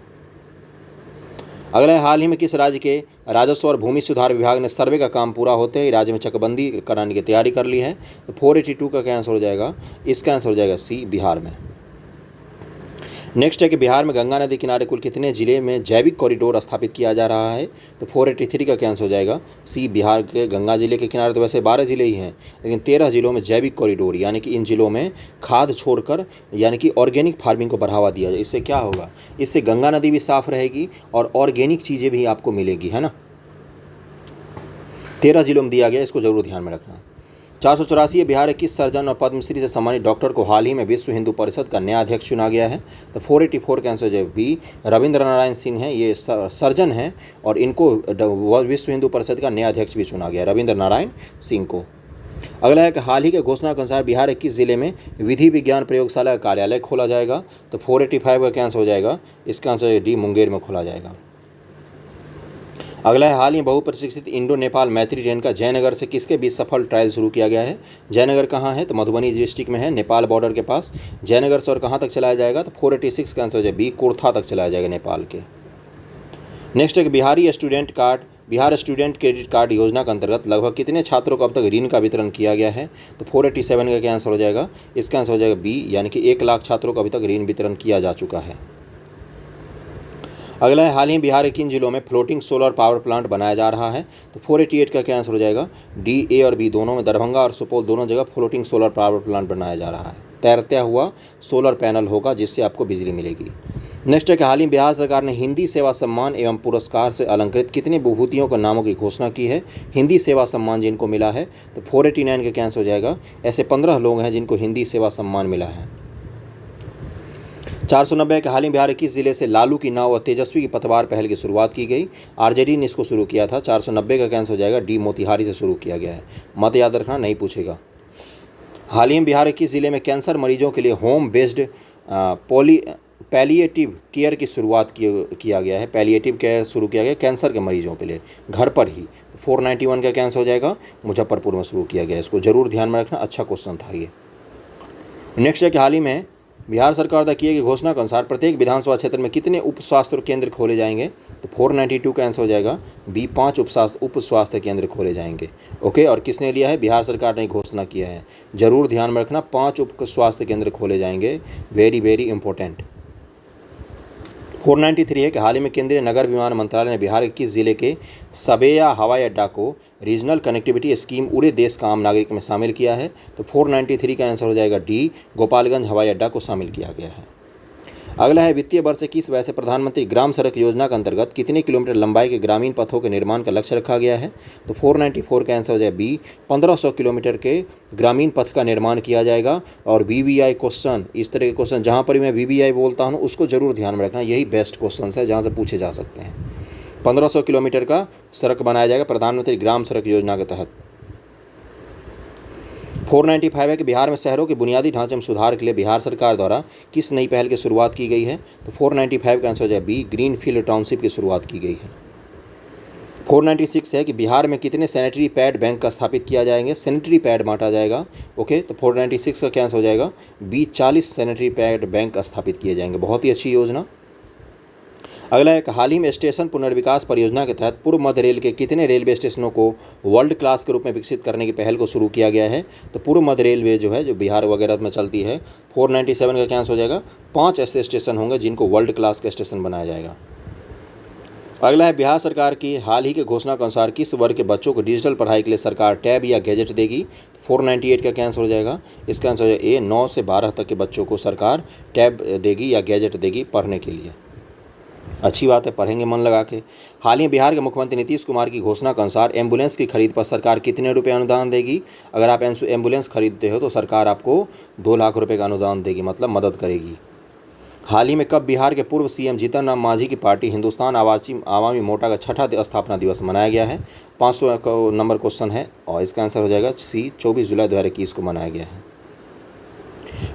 अगला है, हाल ही में किस राज्य के राजस्व और भूमि सुधार विभाग ने सर्वे का काम पूरा होते ही राज्य में चकबंदी कराने की तैयारी कर ली है? तो 482 का क्या आंसर हो जाएगा? इसका आंसर हो जाएगा सी, बिहार में। नेक्स्ट है कि बिहार में गंगा नदी किनारे कुल कितने जिले में जैविक कॉरिडोर स्थापित किया जा रहा है? तो 483 का क्या आंसर हो जाएगा? सी, बिहार के गंगा जिले के किनारे तो वैसे 12 जिले ही हैं, लेकिन 13 जिलों में जैविक कॉरिडोर, यानी कि इन जिलों में खाद छोड़कर यानी कि ऑर्गेनिक फार्मिंग को बढ़ावा दिया जाए। इससे क्या होगा? इससे गंगा नदी भी साफ रहेगी और ऑर्गेनिक चीज़ें भी आपको मिलेगी, है ना। 13 जिलों में दिया गया, इसको जरूर ध्यान में रखना। 484 बिहार के किस सर्जन और पद्मश्री से सम्मानित डॉक्टर को हाल ही में विश्व हिंदू परिषद का नया अध्यक्ष चुना गया है? तो 484 का आंसर हो जाए बी, रविंद्र नारायण सिंह हैं, ये सर्जन हैं और इनको विश्व हिंदू परिषद का नया अध्यक्ष भी चुना गया, रविंद्र नारायण सिंह को। अगला है कि हाल ही के घोषणा के अनुसार बिहार के किस जिले में विधि विज्ञान प्रयोगशाला का कार्यालय खोला जाएगा? तो 485 का क्या आंसर हो जाएगा? इसका आंसर डी, मुंगेर में खोला जाएगा। अगला है, हाल ही बहुप्रतीक्षित इंडो नेपाल मैत्री ट्रेन का जयनगर से किसके बीच सफल ट्रायल शुरू किया गया है? जयनगर कहाँ है? तो मधुबनी डिस्ट्रिक्ट में है, नेपाल बॉर्डर के पास। जयनगर से और कहाँ तक चलाया जाएगा? तो 486 का आंसर हो जाए बी, कुर्था तक चलाया जाएगा नेपाल के। नेक्स्ट है, बिहार स्टूडेंट क्रेडिट कार्ड योजना के अंतर्गत लगभग कितने छात्रों को अब तक ऋण का वितरण किया गया है? तो 487 का क्या आंसर हो जाएगा? इसका आंसर हो जाएगा बी, यानी कि 1 लाख छात्रों को अभी तक ऋण वितरण किया जा चुका है। अगला है, हाल ही बिहार के किन जिलों में फ्लोटिंग सोलर पावर प्लांट बनाया जा रहा है? तो 488 का क्या आंसर हो जाएगा? डी, ए और बी दोनों में, दरभंगा और सुपौल दोनों जगह फ्लोटिंग सोलर पावर प्लांट बनाया जा रहा है। तैरता हुआ सोलर पैनल होगा जिससे आपको बिजली मिलेगी। नेक्स्ट है कि हाल ही बिहार सरकार ने हिंदी सेवा सम्मान एवं पुरस्कार से अलंकृत कितने विभूतियों के नामों की घोषणा की है? हिंदी सेवा सम्मान जिनको मिला है, तो 489 का क्या आंसर हो जाएगा? ऐसे 15 लोग हैं जिनको हिंदी सेवा सम्मान मिला है। 490 के हाल ही बिहार के किस जिले से लालू की नाव और तेजस्वी की पतवार पहल की शुरुआत की गई? आरजेडी ने इसको शुरू किया था। 490 का कैंसिल हो जाएगा, डी, मोतिहारी से शुरू किया गया है। मत याद रखना, नहीं पूछेगा। हाल ही में बिहार के किस जिले में कैंसर मरीजों के लिए होम बेस्ड पैलिएटिव केयर की शुरुआत किया गया है? पैलिएटिव केयर शुरू किया गया कैंसर के मरीजों के लिए घर पर ही। 491 का कैंसिल हो जाएगा, मुजफ्फरपुर में शुरू किया गया। इसको जरूर ध्यान में रखना, अच्छा क्वेश्चन था ये। नेक्स्ट है कि हाल ही में बिहार सरकार द्वारा किए गए घोषणा के अनुसार प्रत्येक विधानसभा क्षेत्र में कितने उप स्वास्थ्य केंद्र खोले जाएंगे? तो 492 का आंसर हो जाएगा बी, 5 उप स्वास्थ्य केंद्र खोले जाएंगे। ओके, और किसने लिया है? बिहार सरकार ने घोषणा किया है, जरूर ध्यान में रखना, 5 उप स्वास्थ्य केंद्र खोले जाएंगे, वेरी वेरी इंपॉर्टेंट। 493 है कि हाल ही में केंद्रीय नगर विमान मंत्रालय ने बिहार के किस जिले के सबैया हवाई अड्डा को रीजनल कनेक्टिविटी स्कीम उड़े देश का आम नागरिक में शामिल किया है? तो 493 का आंसर हो जाएगा डी, गोपालगंज हवाई अड्डा को शामिल किया गया है। अगला है, वित्तीय वर्ष से किस वजह से प्रधानमंत्री ग्राम सड़क योजना के अंतर्गत कितने किलोमीटर लंबाई के ग्रामीण पथों के निर्माण का लक्ष्य रखा गया है? तो 494 का आंसर हो जाए बी, 1500 किलोमीटर के ग्रामीण पथ का निर्माण किया जाएगा। और VBI क्वेश्चन, इस तरह के क्वेश्चन जहाँ पर मैं VBI बोलता हूँ उसको जरूर ध्यान में रखना, यही बेस्ट क्वेश्चन है जहाँ से पूछे जा सकते हैं। 1500 किलोमीटर का सड़क बनाया जाएगा प्रधानमंत्री ग्राम सड़क योजना के तहत। 495 है कि बिहार में शहरों के बुनियादी ढांचे में सुधार के लिए बिहार सरकार द्वारा किस नई पहल की शुरुआत की गई है? तो 495 का आंसर हो जाए बी, ग्रीन फील्ड टाउनशिप की शुरुआत की गई है। 496 है कि बिहार में कितने सैनिटरी पैड बैंक का स्थापित किया जाएंगे? सैनिटरी पैड बांटा जाएगा। ओके, तो 496 का क्या आंसर हो जाएगा बी, 40 सैनिटरी पैड बैंक स्थापित किए जाएंगे, बहुत ही अच्छी योजना। अगला है, हाल ही में स्टेशन पुनर्विकास परियोजना के तहत पूर्व मध्य रेल के कितने रेलवे स्टेशनों को वर्ल्ड क्लास के रूप में विकसित करने की पहल को शुरू किया गया है? तो पूर्व मध्य रेलवे जो है, जो बिहार वगैरह में चलती है, 497 का क्या आंसर हो जाएगा, 5 ऐसे स्टेशन होंगे जिनको वर्ल्ड क्लास का स्टेशन बनाया जाएगा। अगला है, बिहार सरकार की हाल ही के घोषणा के अनुसार किस वर्ग के बच्चों को डिजिटल पढ़ाई के लिए सरकार टैब या गैजेट देगी? 498 का क्या आंसर हो जाएगा? इसका आंसर हो जाएगा ए, 9 से 12 तक के बच्चों को सरकार टैब देगी या गैजेट देगी पढ़ने के लिए। अच्छी बात है, पढ़ेंगे मन लगा के। हाल ही बिहार के मुख्यमंत्री नीतीश कुमार की घोषणा के अनुसार एम्बुलेंस की खरीद पर सरकार कितने रुपए अनुदान देगी? अगर आप एम्बुलेंस खरीदते हो तो सरकार आपको 2 लाख रुपए का अनुदान देगी, मतलब मदद करेगी। हाल ही में कब बिहार के पूर्व CM जीतन राम मांझी की पार्टी हिंदुस्तान आवामी मोर्चा का 6ठा स्थापना दिवस मनाया गया है? 500 नंबर क्वेश्चन है और इसका आंसर हो जाएगा सी, 24 जुलाई 2021 को मनाया गया है।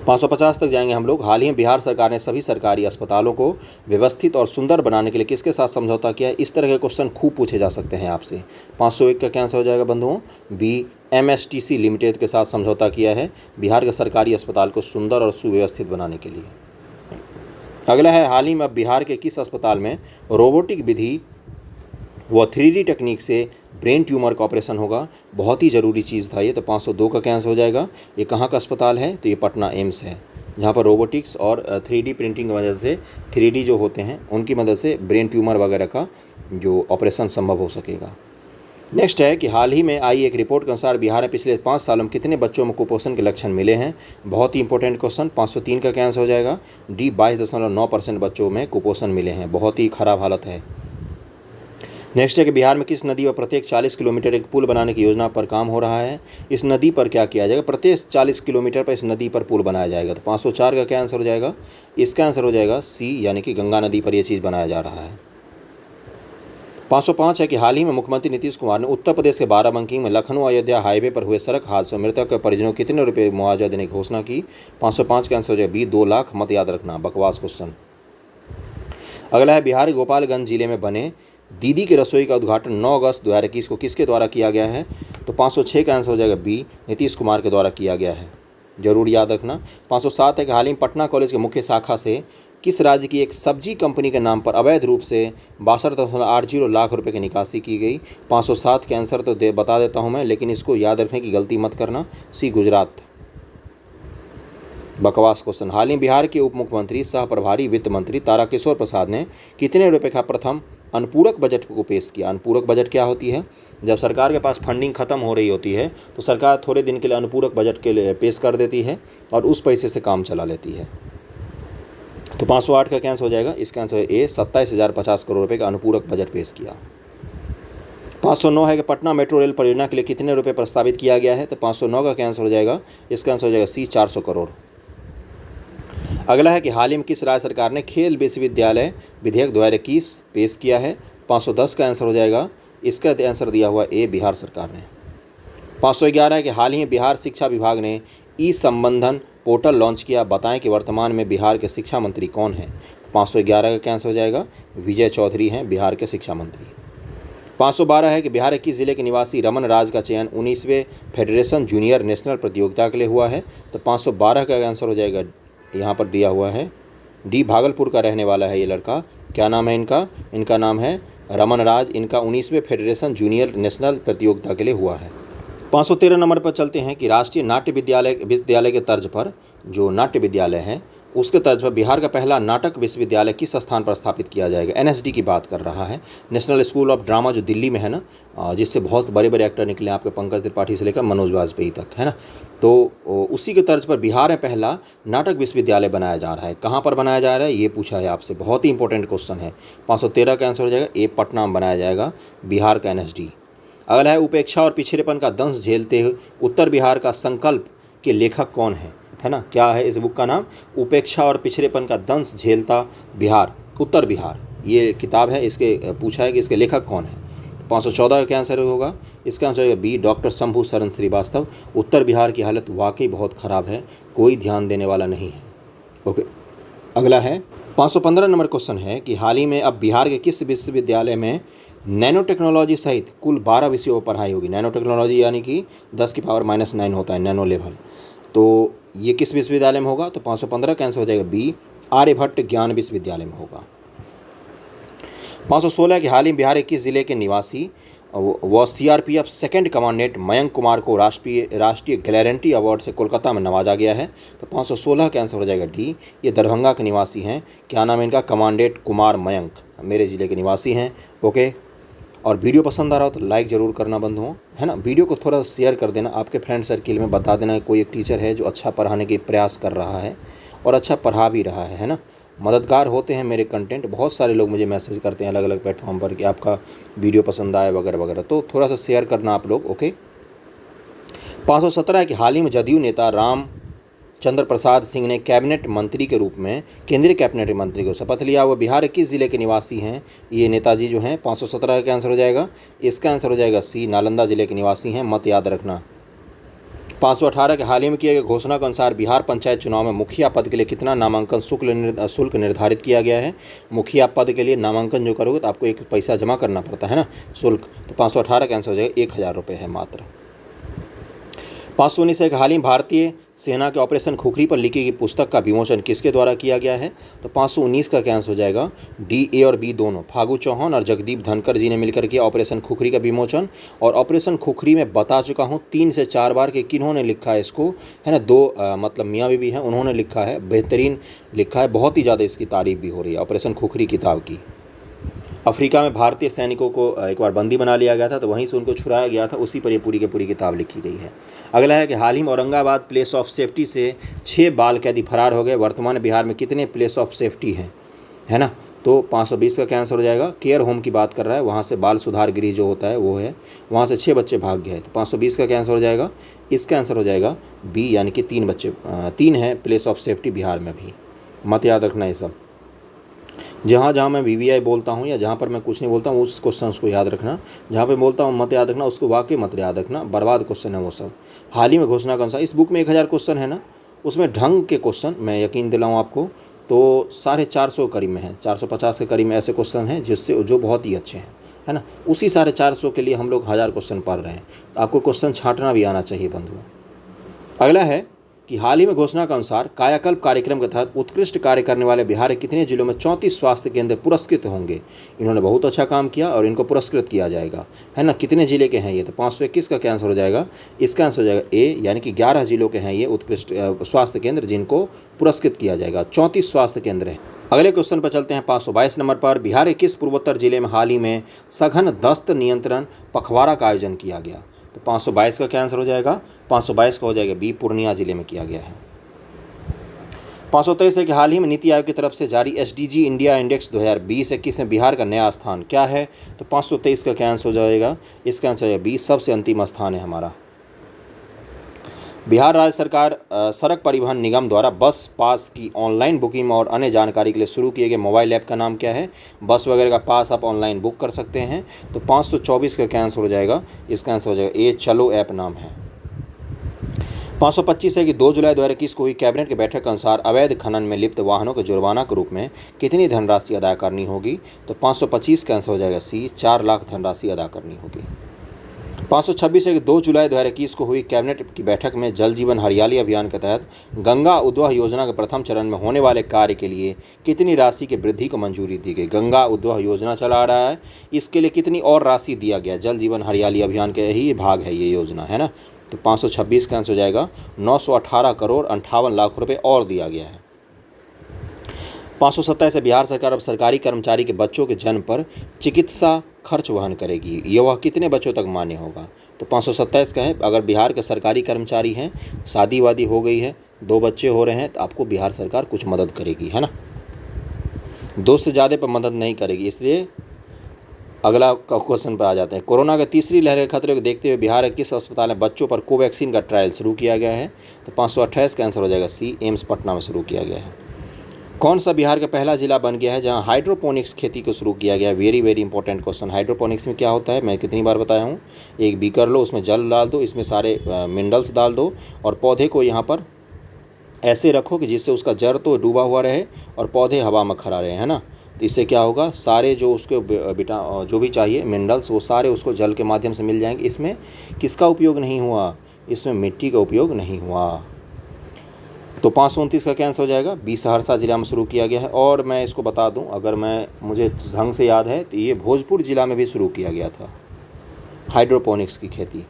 550 तक जाएंगे हम लोग। हाल ही में बिहार सरकार ने सभी सरकारी अस्पतालों को व्यवस्थित और सुंदर बनाने के लिए किसके साथ समझौता किया है? इस तरह के क्वेश्चन खूब पूछे जा सकते हैं आपसे। 501 का क्या आंसर हो जाएगा बंधुओं? बी, MSTC लिमिटेड के साथ समझौता किया है बिहार के सरकारी अस्पताल को सुंदर और सुव्यवस्थित बनाने के लिए। अगला है, हाल ही में अब बिहार के किस अस्पताल में रोबोटिक विधि व 3D टेक्निक से ब्रेन ट्यूमर का ऑपरेशन होगा। बहुत ही ज़रूरी चीज़ था ये, तो 502 का कैंसिल हो जाएगा। ये कहाँ का अस्पताल है, तो ये पटना एम्स है, जहाँ पर रोबोटिक्स और 3D प्रिंटिंग की वजह से 3D जो होते हैं उनकी मदद से ब्रेन ट्यूमर वगैरह का जो ऑपरेशन संभव हो सकेगा। नेक्स्ट है कि हाल ही में आई एक रिपोर्ट के अनुसार बिहार में पिछले 5 सालों में कितने बच्चों में कुपोषण के लक्षण मिले हैं। बहुत ही इंपॉर्टेंट क्वेश्चन, 503 का कैंसिल हो जाएगा। डी 22.9% बच्चों में कुपोषण मिले हैं, बहुत ही खराब हालत है। नेक्स्ट है कि बिहार में किस नदी पर प्रत्येक 40 किलोमीटर एक पुल बनाने की योजना पर काम हो रहा है। इस नदी पर क्या किया जाएगा, प्रत्येक 40 किलोमीटर पर इस नदी पर पुल बनाया जाएगा। तो 504 का क्या आंसर हो जाएगा, इसका आंसर हो जाएगा सी, यानी कि गंगा नदी पर यह चीज़ बनाया जा रहा है। 505 है कि हाल ही में मुख्यमंत्री नीतीश कुमार ने उत्तर प्रदेश के बाराबंकी में लखनऊ अयोध्या हाईवे पर हुए सड़क हादसे में मृतक के परिजनों को कितने रुपये मुआवजा देने की घोषणा की। 505 का आंसर हो जाएगा बी, 2 लाख। मत याद रखना, बकवास क्वेश्चन। अगला है, बिहार के गोपालगंज जिले में बने दीदी की रसोई का उद्घाटन 9 अगस्त 2021 को किसके द्वारा किया गया है। तो 506 का आंसर हो जाएगा बी, नीतीश कुमार के द्वारा किया गया है, जरूर याद रखना। 507 है कि हाल ही में पटना कॉलेज के मुख्य शाखा से किस राज्य की एक सब्जी कंपनी के नाम पर अवैध रूप से 62.80 लाख रुपए की निकासी की गई। 507 के आंसर तो बता देता हूं मैं, लेकिन इसको याद रखने की गलती मत करना, सी गुजरात। बकवास क्वेश्चन। हाल ही बिहार के उप मुख्यमंत्री सह प्रभारी वित्त मंत्री ताराकिशोर प्रसाद ने कितने रुपए का प्रथम अनुपूरक बजट को पेश किया। अनुपूरक बजट क्या होती है, जब सरकार के पास फंडिंग खत्म हो रही होती है तो सरकार थोड़े दिन के लिए अनुपूरक बजट के लिए पेश कर देती है और उस पैसे से काम चला लेती है। तो 508 का कैंसिल हो जाएगा, इसका आंसर ए, 27,050 करोड़ रुपए का अनुपूरक बजट पेश किया। 509 है कि पटना मेट्रो रेल परियोजना के लिए कितने रुपए प्रस्तावित किया गया है। तो 509 का कैंसिल हो जाएगा, इसका आंसर हो जाएगा सी, 400 करोड़। अगला है कि हाल ही में किस राज्य सरकार ने खेल विश्वविद्यालय विधेयक 2021 पेश किया है। 510 का आंसर हो जाएगा, इसका आंसर दिया हुआ ए, बिहार सरकार ने। 511 है कि हाल ही में बिहार शिक्षा विभाग ने ई संबंधन पोर्टल लॉन्च किया। बताएं कि वर्तमान में बिहार के शिक्षा मंत्री कौन हैं। 511 का कैंसिल हो जाएगा, विजय चौधरी हैं बिहार के शिक्षा मंत्री। 512 है कि बिहार के किस जिले के निवासी रमन राज का चयन 19वें फेडरेशन जूनियर नेशनल प्रतियोगिता के लिए हुआ है। तो 512 का आंसर हो जाएगा, यहाँ पर दिया हुआ है डी, भागलपुर का रहने वाला है ये लड़का। क्या नाम है इनका, इनका नाम है रमन राज। इनका 19वें फेडरेशन जूनियर नेशनल प्रतियोगिता के लिए हुआ है। 513 नंबर पर चलते हैं कि राष्ट्रीय नाट्य विद्यालय के तर्ज पर, जो नाट्य विद्यालय है उसके तर्ज पर बिहार का पहला नाटक विश्वविद्यालय किस स्थान पर स्थापित किया जाएगा। एनएसडी की बात कर रहा है, नेशनल स्कूल ऑफ ड्रामा, जो दिल्ली में है ना, जिससे बहुत बड़े बड़े एक्टर निकले, आपके पंकज त्रिपाठी से लेकर मनोज वाजपेयी तक, है ना। तो उसी के तर्ज पर बिहार में पहला नाटक विश्वविद्यालय बनाया जा रहा है। कहाँ पर बनाया जा रहा है ये पूछा है आपसे, बहुत ही इंपॉर्टेंट क्वेश्चन है। 513 का आंसर हो जाएगा ए, पटना में बनाया जाएगा, बिहार का एनएसडी। अगला है, उपेक्षा और पिछड़ेपन का दंश झेलते हुए उत्तर बिहार का संकल्प के लेखक कौन है ना। क्या है इस बुक का नाम, उपेक्षा और पिछड़ेपन का दंश झेलता बिहार, उत्तर बिहार, ये किताब है। इसके पूछा है कि इसके लेखक कौन है। 514 का आंसर होगा, इसका आंसर बी, डॉक्टर शंभू शरण श्रीवास्तव। उत्तर बिहार की हालत वाकई बहुत ख़राब है, कोई ध्यान देने वाला नहीं है। ओके, अगला है 515 नंबर क्वेश्चन है कि हाल ही में अब बिहार के किस विश्वविद्यालय में नैनो टेक्नोलॉजी सहित कुल 12 विषयों पर पढ़ाई होगी। नैनो टेक्नोलॉजी यानी कि 10⁻⁹ होता है नैनो लेवल। तो ये किस विश्वविद्यालय में होगा। तो 515 का आंसर हो जाएगा बी, आर्यभट्ट ज्ञान विश्वविद्यालय में होगा। 516 कि हाल ही बिहार के किस जिले के निवासी व CRPF second commandant Mayank Kumar को राष्ट्रीय गैलेंट्री अवार्ड से कोलकाता में नवाजा गया है। तो 516 का आंसर हो जाएगा डी, ये दरभंगा के निवासी हैं। क्या नाम है इनका, कमांडेंट कुमार मयंक, मेरे ज़िले के निवासी हैं। ओके, और वीडियो पसंद आ रहा हो तो लाइक ज़रूर करना बंधुओं, है ना। वीडियो को थोड़ा शेयर कर देना, आपके फ्रेंड सर्किल में बता देना कोई एक टीचर है जो अच्छा पढ़ाने के प्रयास कर रहा है और अच्छा पढ़ा भी रहा है ना। मददगार होते हैं मेरे कंटेंट, बहुत सारे लोग मुझे मैसेज करते हैं अलग अलग प्लेटफॉर्म पर कि आपका वीडियो पसंद आए वगैरह वगैरह, तो थोड़ा सा शेयर करना आप लोग। ओके। 517 है कि हाल ही में जदयू नेता रामचंद्र प्रसाद सिंह ने कैबिनेट मंत्री के रूप में, केंद्रीय कैबिनेट मंत्री को शपथ लिया। वह बिहार के किस जिले के निवासी हैं ये नेताजी जो हैं। 517 का आंसर हो जाएगा, इसका आंसर हो जाएगा सी, नालंदा जिले के निवासी हैं, मत याद रखना। 518 के हाल ही में किए गए घोषणा के अनुसार बिहार पंचायत चुनाव में मुखिया पद के लिए कितना नामांकन शुल्क निर्धारित किया गया है। मुखिया पद के लिए नामांकन जो करोगे तो आपको एक पैसा जमा करना पड़ता है ना, शुल्क। तो 518 का आंसर हो जाएगा 1000 रुपये है मात्र। 519 है कि हाल ही में भारतीय सेना के ऑपरेशन खुखरी पर लिखी गई पुस्तक का विमोचन किसके द्वारा किया गया है? तो 519 का क्या आंसर हो जाएगा? डी, ए और बी दोनों। फागू चौहान और जगदीप धनकर जी ने मिलकर किया ऑपरेशन खुखरी का विमोचन। और ऑपरेशन खुखरी में बता चुका हूँ 3 से 4 बार कि किन्होंने लिखा है इसको, है ना। दो मतलब मियाँ बीबी हैं, उन्होंने लिखा है, बेहतरीन लिखा है, बहुत ही ज़्यादा इसकी तारीफ भी हो रही है ऑपरेशन खुखरी किताब की। अफ्रीका में भारतीय सैनिकों को एक बार बंदी बना लिया गया था, तो वहीं से उनको छुड़ाया गया था, उसी पर ये पूरी की पूरी किताब लिखी गई है। अगला है कि हाल ही में औरंगाबाद प्लेस ऑफ सेफ्टी से 6 बाल कैदी फरार हो गए। वर्तमान में बिहार में कितने प्लेस ऑफ सेफ्टी हैं, है ना? तो 520 का क्या आंसर हो जाएगा? केयर होम की बात कर रहा है, वहाँ से बाल सुधार गृह जो होता है वो है, वहाँ से 6 बच्चे भाग गए। तो 520 का क्या आंसर हो जाएगा? इसका आंसर हो जाएगा बी, यानी कि 3 बच्चे, 3 है प्लेस ऑफ सेफ्टी बिहार में भी। मत याद रखना ये सब। जहाँ जहाँ मैं वीवीआई बोलता हूँ या जहाँ पर मैं कुछ नहीं बोलता हूँ उस क्वेश्चन को याद रखना, जहाँ पे बोलता हूँ मत याद रखना, उसको वाकई मत याद रखना, बर्बाद क्वेश्चन है वो सब। हाल ही में घोषणा के अनुसार, इस बुक में 1000 क्वेश्चन है ना, उसमें ढंग के क्वेश्चन, मैं यकीन दिलाऊँ आपको, तो 450 करीब में है, 450 के करीब में ऐसे क्वेश्चन हैं जिससे जो बहुत ही अच्छे हैं, है ना। उसी 450 के लिए हम लोग 1000 क्वेश्चन पढ़ रहे हैं। आपको क्वेश्चन छाँटना भी आना चाहिए बंधुओं। अगला है कि हाल ही में घोषणा के अनुसार कायाकल्प कार्यक्रम के तहत उत्कृष्ट कार्य करने वाले बिहार के कितने जिलों में 34 स्वास्थ्य केंद्र पुरस्कृत होंगे? इन्होंने बहुत अच्छा काम किया और इनको पुरस्कृत किया जाएगा, है ना। कितने जिले के हैं ये? तो 521 का क्या आंसर हो जाएगा? इसका आंसर हो जाएगा ए, यानी कि 11 जिलों के हैं ये उत्कृष्ट स्वास्थ्य केंद्र जिनको पुरस्कृत किया जाएगा। 34 स्वास्थ्य केंद्र हैं। अगले क्वेश्चन पर चलते हैं। 522 नंबर पर, बिहार के किस पूर्वोत्तर जिले में हाल ही में सघन दस्त नियंत्रण पखवाड़ा का आयोजन किया गया? तो 522 का क्या आंसर हो जाएगा? 522 का हो जाएगा बी, पूर्णिया जिले में किया गया है। 523 है कि हाल ही में नीति आयोग की तरफ से जारी एसडीजी इंडिया इंडेक्स 2020-21 में बिहार का नया स्थान क्या है? तो 523 का क्या आंसर हो जाएगा? इसका आंसर है बी, सबसे अंतिम स्थान है हमारा। बिहार राज्य सरकार सड़क परिवहन निगम द्वारा बस पास की ऑनलाइन बुकिंग और अन्य जानकारी के लिए शुरू किए गए मोबाइल ऐप का नाम क्या है? बस वगैरह का पास आप ऑनलाइन बुक कर सकते हैं। तो 524 का क्या आंसर हो जाएगा? इसका आंसर हो जाएगा ए, चलो ऐप नाम है। 525 है कि 2 जुलाई 2021 को हुई कैबिनेट की बैठक के अनुसार अवैध खनन में लिप्त वाहनों को जुर्माना के रूप में कितनी धनराशि अदा करनी होगी? तो 525 का आंसर हो जाएगा सी, 4 लाख धनराशि अदा करनी होगी। 526 है कि 2 जुलाई 2021 को हुई कैबिनेट की बैठक में जल जीवन हरियाली अभियान के तहत गंगा उद्वह योजना के प्रथम चरण में होने वाले कार्य के लिए कितनी राशि की वृद्धि को मंजूरी दी गई? गंगा उद्वह योजना चला रहा है, इसके लिए कितनी और राशि दिया गया? जल जीवन हरियाली अभियान के ही भाग है ये योजना, है ना। तो 526 का आंसर हो जाएगा 918 करोड़ 58 लाख रुपए और दिया गया है। 527 से बिहार सरकार अब सरकारी कर्मचारी के बच्चों के जन्म पर चिकित्सा खर्च वहन करेगी। यह वह कितने बच्चों तक मान्य होगा? तो 527 का है, अगर बिहार के सरकारी कर्मचारी हैं, शादी वादी हो गई है, 2 बच्चे हो रहे हैं, तो आपको बिहार सरकार कुछ मदद करेगी, है ना। 2 से ज़्यादा पर मदद नहीं करेगी। इसलिए अगला क्वेश्चन पर आ जाते हैं। कोरोना के तीसरी लहर के खतरे को देखते हुए बिहार के किस अस्पताल में बच्चों पर कोवैक्सीन का ट्रायल शुरू किया गया है? तो 528 का आंसर हो जाएगा सी, एम्स पटना में शुरू किया गया है। कौन सा बिहार का पहला जिला बन गया है जहां हाइड्रोपोनिक्स खेती को शुरू किया गया है? Very very important question. Hydroponics में क्या होता है मैं कितनी बार बताया हूँ। एक बीकर लो, उसमें जल डाल दो, इसमें सारे मिनरल्स डाल दो और पौधे को यहाँ पर ऐसे रखो कि जिससे उसका जड़ तो डूबा हुआ रहे और पौधे हवा में खड़ा रहे, है ना। तो इससे क्या होगा, सारे जो उसके जो भी चाहिए मिनरल्स वो सारे उसको जल के माध्यम से मिल जाएंगे। इसमें किसका उपयोग नहीं हुआ? इसमें मिट्टी का उपयोग नहीं हुआ। तो 529 का क्या आंसर हो जाएगा? बी, सहरसा जिला में शुरू किया गया है। और मैं इसको बता दूं, अगर मुझे ढंग से याद है तो ये भोजपुर जिला में भी शुरू किया गया था हाइड्रोपोनिक्स की खेती,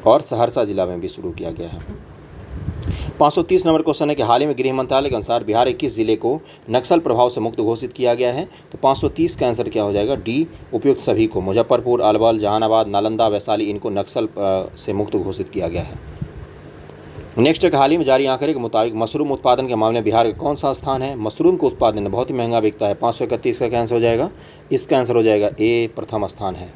और सहरसा जिला में भी शुरू किया गया है। 530 नंबर क्वेश्चन है कि हाल ही में गृह मंत्रालय के अनुसार बिहार के किस जिले को नक्सल प्रभाव से मुक्त घोषित किया गया है? तो 530 का आंसर क्या हो जाएगा? डी, उपयुक्त सभी को। मुजफ्फरपुर, अलवर, जहानाबाद, नालंदा, वैशाली, इनको नक्सल से मुक्त घोषित किया गया है। नेक्स्ट है, हाल ही में जारी आंकड़े के मुताबिक मशरूम उत्पादन के मामले में बिहार का कौन सा स्थान है? मशरूम का उत्पादन बहुत ही महंगा बिकता है। 531 का क्या आंसर हो जाएगा? इसका आंसर हो जाएगा ए, प्रथम स्थान है।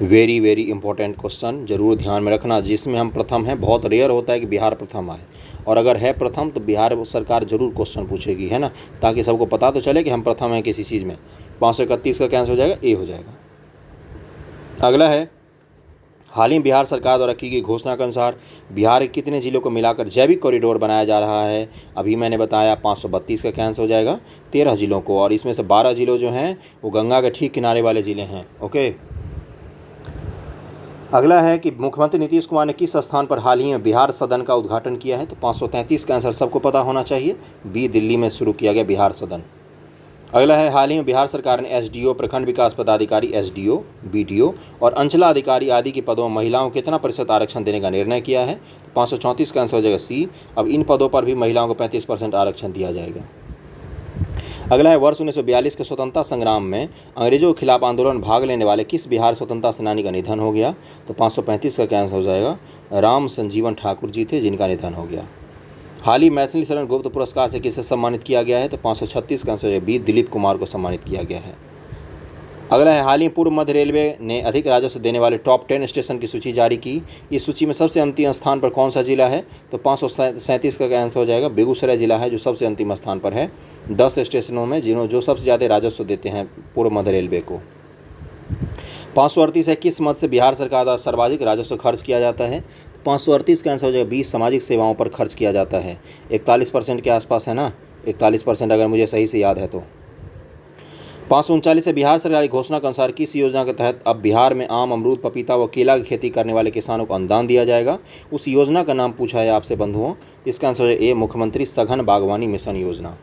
वेरी वेरी इंपॉर्टेंट क्वेश्चन, जरूर ध्यान में रखना। जिसमें हम प्रथम हैं, बहुत रेयर होता है कि बिहार प्रथम आए, और अगर है प्रथम तो बिहार सरकार जरूर क्वेश्चन पूछेगी, है ना, ताकि सबको पता तो चले कि हम प्रथम हैं किसी चीज़ में। 531 का क्या आंसर हो जाएगा? ए हो जाएगा। अगला है, हाल ही बिहार सरकार द्वारा की गई घोषणा के अनुसार बिहार के कितने जिलों को मिलाकर जैविक कॉरिडोर बनाया जा रहा है? अभी मैंने बताया 532 का क्या आंसर हो जाएगा? 13 जिलों को, और इसमें से 12 जिलों जो हैं वो गंगा के ठीक किनारे वाले ज़िले हैं। ओके, अगला है कि मुख्यमंत्री नीतीश कुमार ने किस स्थान पर हाल ही में बिहार सदन का उद्घाटन किया है? तो 533 का आंसर सबको पता होना चाहिए। बी, दिल्ली में शुरू किया गया बिहार सदन। अगला है हाल ही में बिहार सरकार ने एसडीओ, प्रखंड विकास पदाधिकारी एसडीओ, बीडीओ और अंचलाधिकारी आदि के पदों में महिलाओं को कितना प्रतिशत आरक्षण देने का निर्णय किया है? तो 534 का आंसर हो जाएगा सी। अब इन पदों पर भी महिलाओं को 35% आरक्षण दिया जाएगा। अगला है वर्ष 1942 के स्वतंत्रता संग्राम में अंग्रेजों के खिलाफ आंदोलन में भाग लेने वाले किस बिहार स्वतंत्रता सेनानी का निधन हो गया? तो 535 का क्या आंसर हो जाएगा? राम संजीवन ठाकुर जी थे जिनका निधन हो गया। हाल ही मैथिली शरण गुप्त पुरस्कार से किसे सम्मानित किया गया है? तो 536 का आंसर बी, दिलीप कुमार को सम्मानित किया गया है। अगला है हाल ही पूर्व मध्य रेलवे ने अधिक राजस्व देने वाले टॉप 10 स्टेशन की सूची जारी की। इस सूची में सबसे अंतिम स्थान पर कौन सा जिला है? तो 537 का आंसर हो जाएगा बेगूसराय जिला है जो सबसे अंतिम स्थान पर है 10 स्टेशनों में जो सबसे ज़्यादा राजस्व देते हैं पूर्व मध्य रेलवे को। 538 है किस मद से बिहार सरकार द्वारा सर्वाधिक राजस्व खर्च किया जाता है? 538 का आंसर हो जाएगा 20 सामाजिक सेवाओं पर खर्च किया जाता है। 41% के आसपास है ना, 41% अगर मुझे सही से याद है तो। 539 है बिहार सरकार की घोषणा के अनुसार किस योजना के तहत अब बिहार में आम, अमरूद, पपीता व केला की खेती करने वाले किसानों को अनुदान दिया जाएगा? उस योजना का नाम पूछा है आपसे बंधुओं। इसका आंसर है ए, मुख्यमंत्री सघन बागवानी मिशन योजना।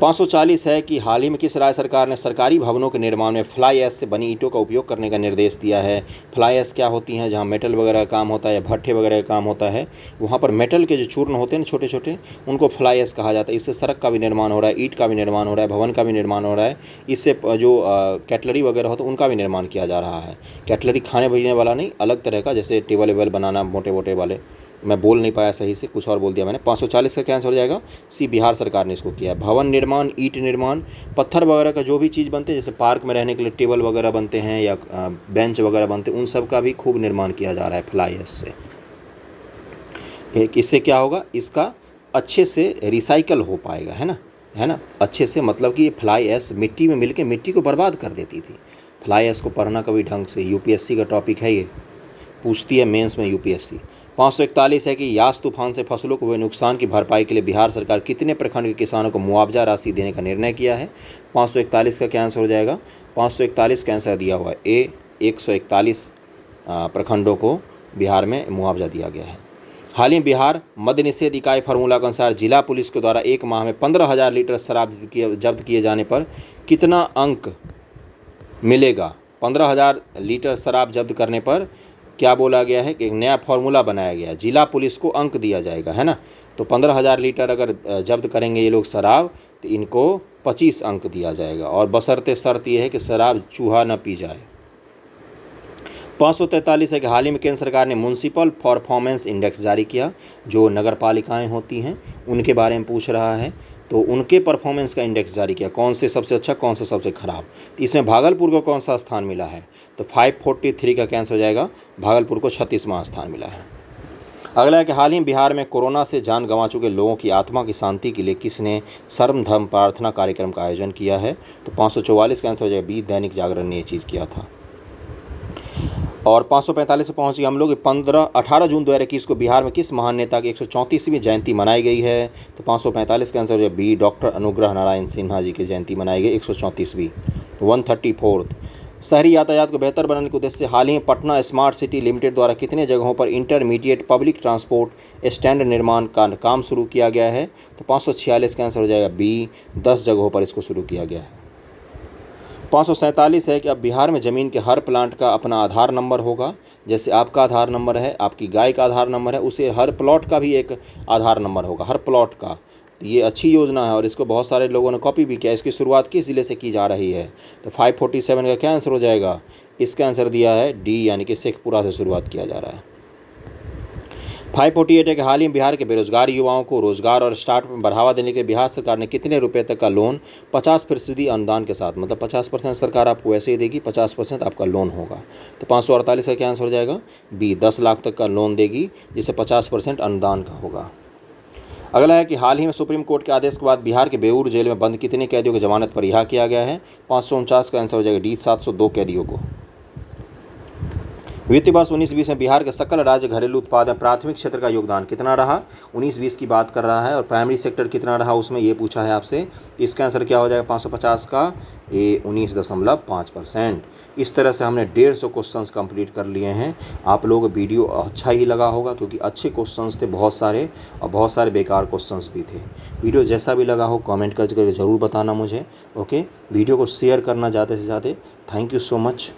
540 है कि हाल ही में किस राज्य सरकार ने सरकारी भवनों के निर्माण में फ्लाई ऐश से बनी ईंटों का उपयोग करने का निर्देश दिया है? फ्लाई ऐश क्या होती हैं? जहाँ मेटल वगैरह का काम होता है या भट्ठे वगैरह का काम होता है, वहाँ पर मेटल के जो चूर्ण होते हैं ना छोटे छोटे, उनको फ्लाई ऐश कहा जाता है। इससे सड़क का भी निर्माण हो रहा है, ईंट का भी निर्माण हो रहा है, भवन का भी निर्माण हो रहा है। इससे जो कैटलरी वगैरह होता है उनका भी निर्माण किया जा रहा है। कैटलरी खाने पीने वाला नहीं, अलग तरह का, जैसे टेबल वेबल बनाना मोटे मोटे वाले। मैं बोल नहीं पाया सही से, कुछ और बोल दिया मैंने। 540 का क्या आंसर हो जाएगा? सी, बिहार सरकार ने इसको किया है। भवन निर्माण, ईंट निर्माण, पत्थर वगैरह का जो भी चीज़ बनते हैं, जैसे पार्क में रहने के लिए टेबल वगैरह बनते हैं या बेंच वगैरह बनते हैं, उन सब का भी खूब निर्माण किया जा रहा है फ्लाई ऐश से। इससे क्या होगा? इसका अच्छे से रिसाइकल हो पाएगा, है ना, अच्छे से। मतलब कि ये फ्लाई ऐश मिट्टी में मिलके मिट्टी को बर्बाद कर देती थी। फ्लाई ऐश को पढ़ना कभी ढंग से, यूपीएससी का टॉपिक है ये, पूछती है मेंस में यूपीएससी। 541 है कि यास तूफान से फसलों को हुए नुकसान की भरपाई के लिए बिहार सरकार कितने प्रखंड के किसानों को मुआवजा राशि देने का निर्णय किया है? 541 का क्या आंसर हो जाएगा? 541 का आंसर दिया हुआ है ए, 141 प्रखंडों को बिहार में मुआवजा दिया गया है। हाल ही बिहार मद्य निषेध इकाई फार्मूला के अनुसार जिला पुलिस के द्वारा एक माह में 15,000 लीटर शराब जब्त किए जाने पर कितना अंक मिलेगा? 15,000 लीटर शराब जब्त करने पर क्या बोला गया है कि एक नया फार्मूला बनाया गया है, जिला पुलिस को अंक दिया जाएगा, है ना। तो 15,000 लीटर अगर जब्त करेंगे ये लोग शराब, तो इनको 25 अंक दिया जाएगा, और बशर्ते शर्त यह है कि शराब चूहा न पी जाए। 543 है कि हाल ही में केंद्र सरकार ने म्यूनसिपल परफॉर्मेंस इंडेक्स जारी किया। जो नगर पालिकाएँ होती हैं उनके बारे में पूछ रहा है, तो उनके परफॉर्मेंस का इंडेक्स जारी किया, कौन से सबसे अच्छा, कौन से सबसे खराब। तो इसमें भागलपुर को कौन सा स्थान मिला है? तो 543 का कैंसिल हो जाएगा, भागलपुर को 36वां स्थान मिला है। अगला है कि हाल ही बिहार में कोरोना से जान गंवा चुके लोगों की आत्मा की शांति के लिए किसने सर्वधर्म प्रार्थना कार्यक्रम का आयोजन किया है? तो 544 का आंसर हो जाएगा बी, दैनिक जागरण ने ये चीज़ किया था। और 545 से पहुँच गए हम लोग। 18 जून 2021 को बिहार में किस महान नेता की 134वीं जयंती मनाई गई है? तो 545 का आंसर हो जाएगा बी, डॉक्टर अनुग्रह नारायण सिन्हा जी की जयंती मनाई गई 134वीं। 134th शहरी यातायात को बेहतर बनाने के उद्देश्य से हाल ही पटना स्मार्ट सिटी लिमिटेड द्वारा कितने जगहों पर इंटरमीडिएट पब्लिक ट्रांसपोर्ट स्टैंड निर्माण का काम शुरू किया गया है? तो 546 का आंसर हो जाएगा बी, 10 जगहों पर इसको शुरू किया गया है। 547 है कि अब बिहार में ज़मीन के हर प्लांट का अपना आधार नंबर होगा। जैसे आपका आधार नंबर है, आपकी गाय का आधार नंबर है, उसे हर प्लॉट का भी एक आधार नंबर होगा, हर प्लॉट का। तो ये अच्छी योजना है और इसको बहुत सारे लोगों ने कॉपी भी किया। इसकी शुरुआत किस ज़िले से की जा रही है? तो 547 का क्या आंसर हो जाएगा? इसका आंसर दिया है डी, यानी कि शेखपुरा से शुरुआत किया जा रहा है। 548 है कि हाल ही में बिहार के बेरोजगार युवाओं को रोजगार और स्टार्टअप में बढ़ावा देने के लिए बिहार सरकार ने कितने रुपए तक का लोन 50% अनुदान के साथ, मतलब 50% सरकार आपको ऐसे ही देगी, 50% आपका लोन होगा। तो 548 का क्या आंसर हो जाएगा बी, 10 लाख तक का लोन देगी जिसे 50% अनुदान का होगा। अगला है कि हाल ही में सुप्रीम कोर्ट के आदेश के बाद बिहार के बेऊर जेल में बंद कितने कैदियों को जमानत पर रिहा किया गया है? 549 का आंसर हो जाएगा डी, 702 कैदियों को। वित्तीय वर्ष 19-20 में बिहार के सकल राज्य घरेलू उत्पाद में प्राथमिक क्षेत्र का योगदान कितना रहा। 19-20 की बात कर रहा है और प्राइमरी सेक्टर कितना रहा उसमें ये पूछा है आपसे। इसका आंसर क्या हो जाएगा 550 का ए 19.5%। इस तरह से हमने 150 क्वेश्चंस कंप्लीट कर लिए हैं। आप लोग वीडियो अच्छा ही लगा होगा क्योंकि अच्छे क्वेश्चंस थे बहुत सारे और बहुत सारे बेकार क्वेश्चंस भी थे। वीडियो जैसा भी लगा हो कमेंट करके ज़रूर बताना मुझे। ओके, वीडियो को शेयर करना ज़्यादा से ज़्यादा। Thank you so much.